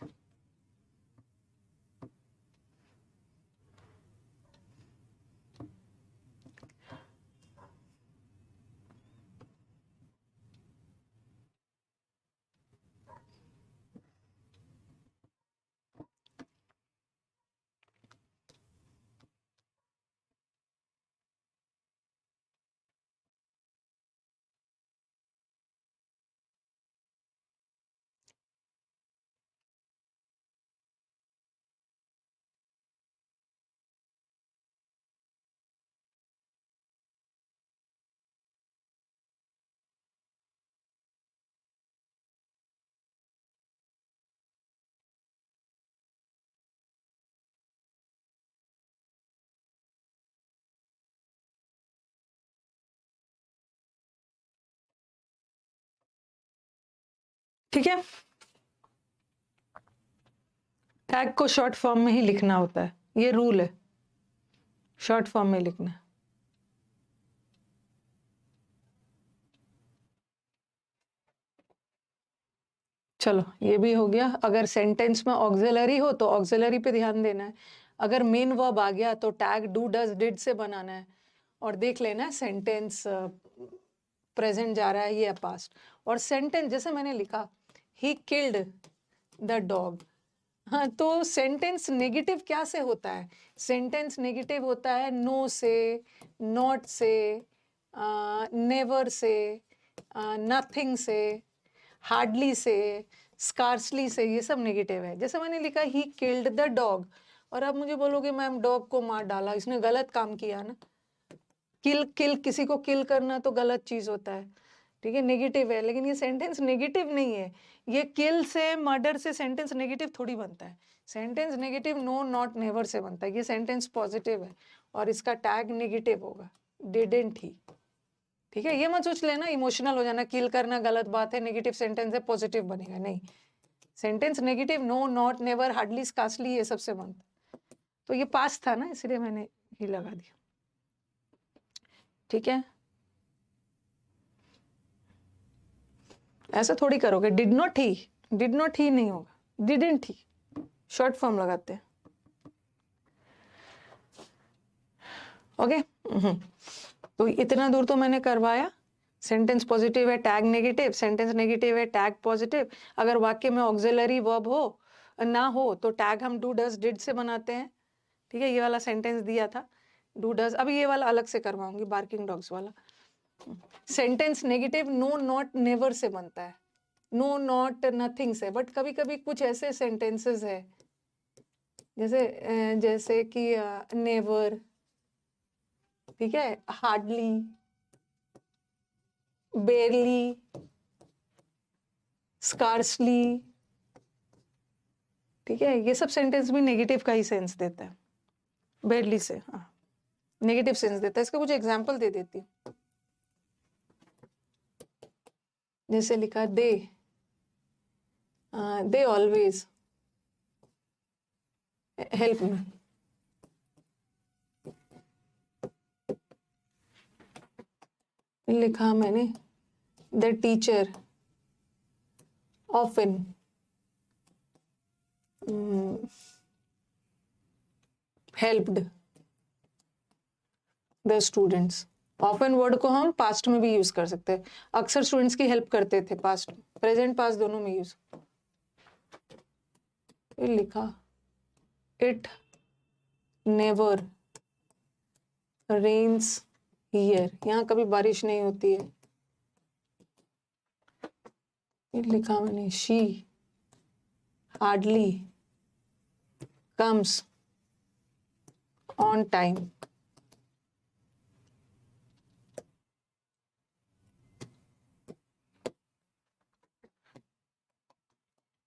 S1: ठीक है, टैग को शॉर्ट फॉर्म में ही लिखना होता है, ये रूल है, शॉर्ट फॉर्म में लिखना. चलो ये भी हो गया. अगर सेंटेंस में ऑक्सिलरी हो तो ऑक्सिलरी पे ध्यान देना है. अगर मेन वर्ब आ गया तो टैग डू डज डिड से बनाना है. और देख लेना है सेंटेंस प्रेजेंट जा रहा है या पास्ट. और सेंटेंस जैसे मैंने लिखा, ही किल्ड द डॉग. हाँ, तो सेंटेंस नेगेटिव क्या से होता है. सेंटेंस नेगेटिव होता है नो से, नॉट से, नेवर से, नथिंग से. हार्डली से, स्कार्सली से, ये सब नेगेटिव है। जैसे मैंने लिखा ही किल्ड द डॉग, और आप मुझे बोलोगे मैम डॉग को मार डाला, इसने गलत काम किया ना। किल किसी को किल करना तो गलत चीज होता है, ठीक है, नेगेटिव है, लेकिन ये सेंटेंस नेगेटिव नहीं है। ये किल से, मर्डर से सेंटेंस नेगेटिव थोड़ी बनता है। Sentence negative no not never से बनता है। ये सेंटेंस पॉजिटिव है और इसका टैग नेगेटिव होगा, डिडंट ही। ठीक है, ये मत सोच लेना इमोशनल हो जाना, किल करना गलत बात है, नेगेटिव सेंटेंस है, पॉजिटिव बनेगा, नहीं। Sentence negative no not never hardly scarcely ये सबसे बनता है। तो ये पास था ना, इसलिए मैंने ही लगा दिया। ठीक है, ऐसा थोड़ी करोगे। डिड नॉट ही नहीं होगा, डिडंट ही, शॉर्ट फॉर्म लगाते हैं। ओके, तो इतना दूर तो मैंने करवाया। सेंटेंस पॉजिटिव है, टैग नेगेटिव, सेंटेंस नेगेटिव है, टैग पॉजिटिव। अगर वाक्य में ऑक्सिलरी वर्ब हो ना हो तो टैग हम डू डज डिड से बनाते हैं। ठीक है, ये वाला सेंटेंस दिया था डू डज, अभी ये वाला अलग से करवाऊंगी, बार्किंग डॉग्स वाला। Sentence negative no not never से बनता है, नो नॉट नथिंग से। बट कभी कभी कुछ ऐसे सेंटेंसेस है जैसे कि नेवर, ठीक है, हार्डली, बेरली, स्कार्सली, ठीक है, ये सब सेंटेंस भी नेगेटिव का ही सेंस देता है। बेरली से हाँ नेगेटिव सेंस देता है। इसका कुछ एग्जांपल दे देती हूँ। जैसे लिखा दे ऑलवेज हेल्प मी, लिखा मैंने the teacher often helped the students. Often word को हम पास्ट में भी यूज कर सकते हैं, अक्सर स्टूडेंट्स की हेल्प करते थे, पास्ट प्रेजेंट पास्ट दोनों में यूज। लिखा इट नेवर रेन्स हियर, यहाँ कभी बारिश नहीं होती है। लिखा मैंने she hardly comes on time.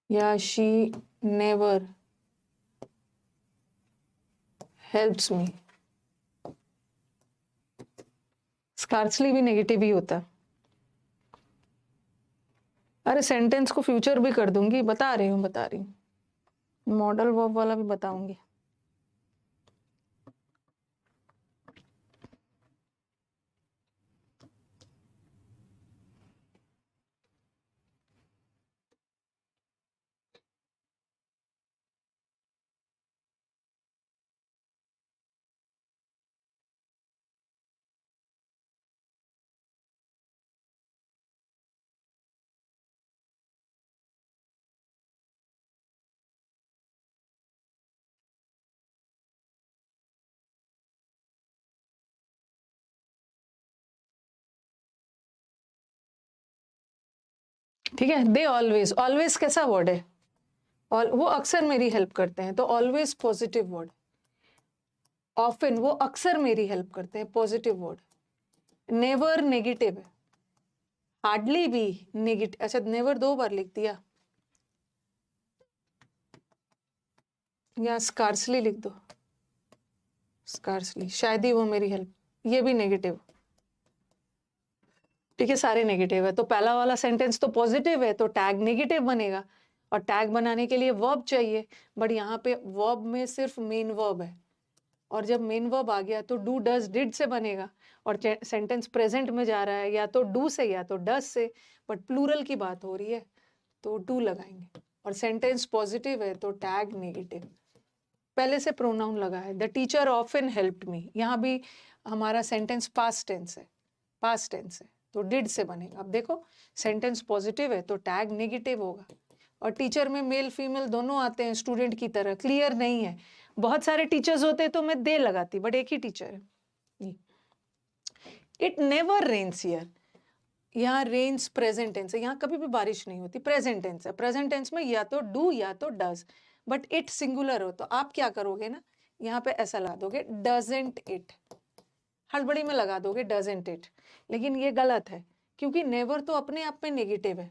S1: या she never helps me. Scarcely भी नेगेटिव ही होता है। अरे सेंटेंस को फ्यूचर भी कर दूंगी, बता रही हूँ, मॉडल वर्ब वाला भी बताऊंगी। ठीक है, दे ऑलवेज, ऑलवेज कैसा वर्ड है, वो अक्सर मेरी हेल्प करते हैं, तो ऑलवेज पॉजिटिव वर्ड। ऑफन वो अक्सर मेरी हेल्प करते हैं, पॉजिटिव वर्ड। नेवर नेगेटिव है, हार्डली भी नेगेटिव। अच्छा, नेवर 2 बार लिख दिया, या स्कार्सली लिख दो, स्कार्सली, शायद ही वो मेरी हेल्प, ये भी नेगेटिव। ठीक है, सारे नेगेटिव है। तो पहला वाला सेंटेंस तो पॉजिटिव है, तो टैग नेगेटिव बनेगा, और टैग बनाने के लिए वर्ब चाहिए। बट यहाँ पे वर्ब में सिर्फ मेन वर्ब है, और जब मेन वर्ब आ गया तो डू डज डिड से बनेगा, और सेंटेंस प्रेजेंट में जा रहा है या तो डू से या तो डज से, बट प्लूरल की बात हो रही है तो डू लगाएंगे। और सेंटेंस पॉजिटिव है तो टैग नेगेटिव। पहले से प्रोनाउन लगा है, the teacher often helped me, यहाँ भी हमारा सेंटेंस पास्ट टेंस है, तो डिड से बनेगा। अब देखो सेंटेंस पॉजिटिव है तो टैग नेगेटिव होगा, और टीचर में मेल फीमेल दोनों आते हैं, स्टूडेंट की तरह क्लियर नहीं है। बहुत सारे टीचर्स होते तो मैं दे लगाती, बट एक ही टीचर है। इट नेवर रेन्स हियर, यहाँ रेन्स प्रेजेंट टेंस है, यहाँ कभी भी बारिश नहीं होती, प्रेजेंट टेंस है। प्रेजेंट टेंस में या तो डू या तो डज, बट इट सिंगुलर हो तो आप क्या करोगे ना, यहाँ पे ऐसा ला दोगे डजेंट इट, हड़बड़ी में लगा दोगे डजेंट इट, लेकिन ये गलत है क्योंकि नेवर तो अपने आप में नेगेटिव है।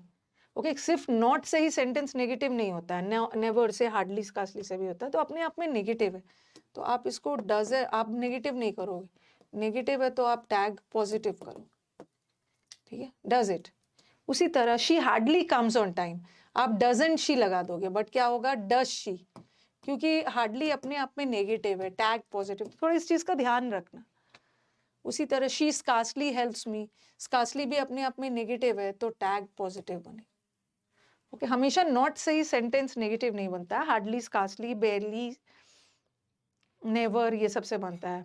S1: ओके, सिर्फ नॉट से ही सेंटेंस नेगेटिव नहीं होता है, नेवर से, हार्डली, स्कार्सली से भी होता है, तो अपने आप में नेगेटिव है। तो आप इसको डज है, आप नेगेटिव नहीं करोगे, नेगेटिव है तो आप टैग पॉजिटिव करो, ठीक है, डज इट। उसी तरह she hardly comes on time, आप डजंट शी लगा दोगे, बट क्या होगा डज शी, क्योंकि हार्डली अपने आप में नेगेटिव है, टैग पॉजिटिव, थोड़ा इस चीज का ध्यान रखना। उसी तरह she scarcely helps me, scarcely भी अपने आप में नेगेटिव है तो टैग पॉजिटिव बने। ओके, हमेशा नॉट से ही सेंटेंस नेगेटिव नहीं बनता है, हार्डली, स्कार्सली, बेयरली, नेवर, ये सबसे बनता है,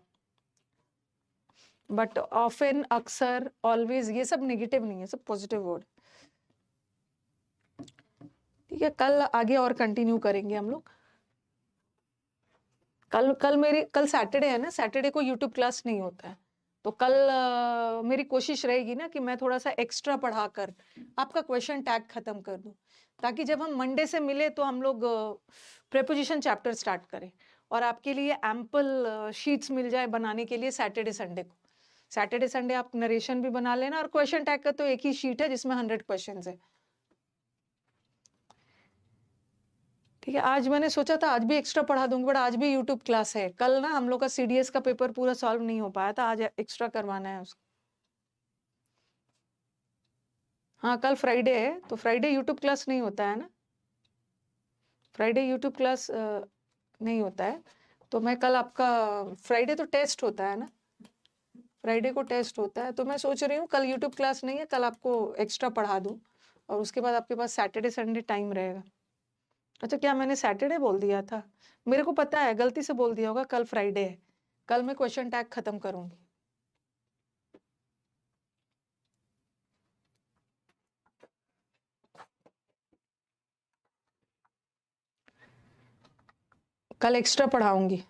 S1: बट ऑफन, अक्सर, ऑलवेज, ये सब नेगेटिव नहीं है, सब पॉजिटिव वर्ड। ठीक है, कल आगे और कंटिन्यू करेंगे हम लोग। कल सैटरडे है ना, सैटरडे को यूट्यूब क्लास नहीं होता है, तो कल मेरी कोशिश रहेगी ना कि मैं थोड़ा सा एक्स्ट्रा पढ़ाकर आपका क्वेश्चन टैग खत्म कर दूं, ताकि जब हम मंडे से मिले तो हम लोग प्रेपोजिशन चैप्टर स्टार्ट करें और आपके लिए एम्पल शीट्स मिल जाए बनाने के लिए सैटरडे संडे को। सैटरडे संडे आप नरेशन भी बना लेना, और क्वेश्चन टैग का तो एक ही शीट है जिसमें 100 क्वेश्चन है। ठीक है, आज मैंने सोचा था आज भी एक्स्ट्रा पढ़ा दूंगी, बट आज भी यूट्यूब क्लास है। कल ना हम लोग का सीडीएस का पेपर पूरा सॉल्व नहीं हो पाया था, आज एक्स्ट्रा करवाना है उसको। हाँ, कल फ्राइडे है तो फ्राइडे यूट्यूब क्लास नहीं होता है ना, फ्राइडे यूट्यूब क्लास नहीं होता है, तो मैं कल आपका, फ्राइडे तो टेस्ट होता है ना, फ्राइडे को टेस्ट होता है, तो मैं सोच रही हूँ कल यूट्यूब क्लास नहीं है, कल आपको एक्स्ट्रा पढ़ा दूँ और उसके बाद आपके पास सैटरडे संडे टाइम रहेगा। अच्छा, क्या मैंने सैटरडे बोल दिया था? मेरे को पता है, गलती से बोल दिया होगा, कल फ्राइडे है, कल मैं क्वेश्चन टैग खत्म करूंगी। कल एक्स्ट्रा पढ़ाऊंगी।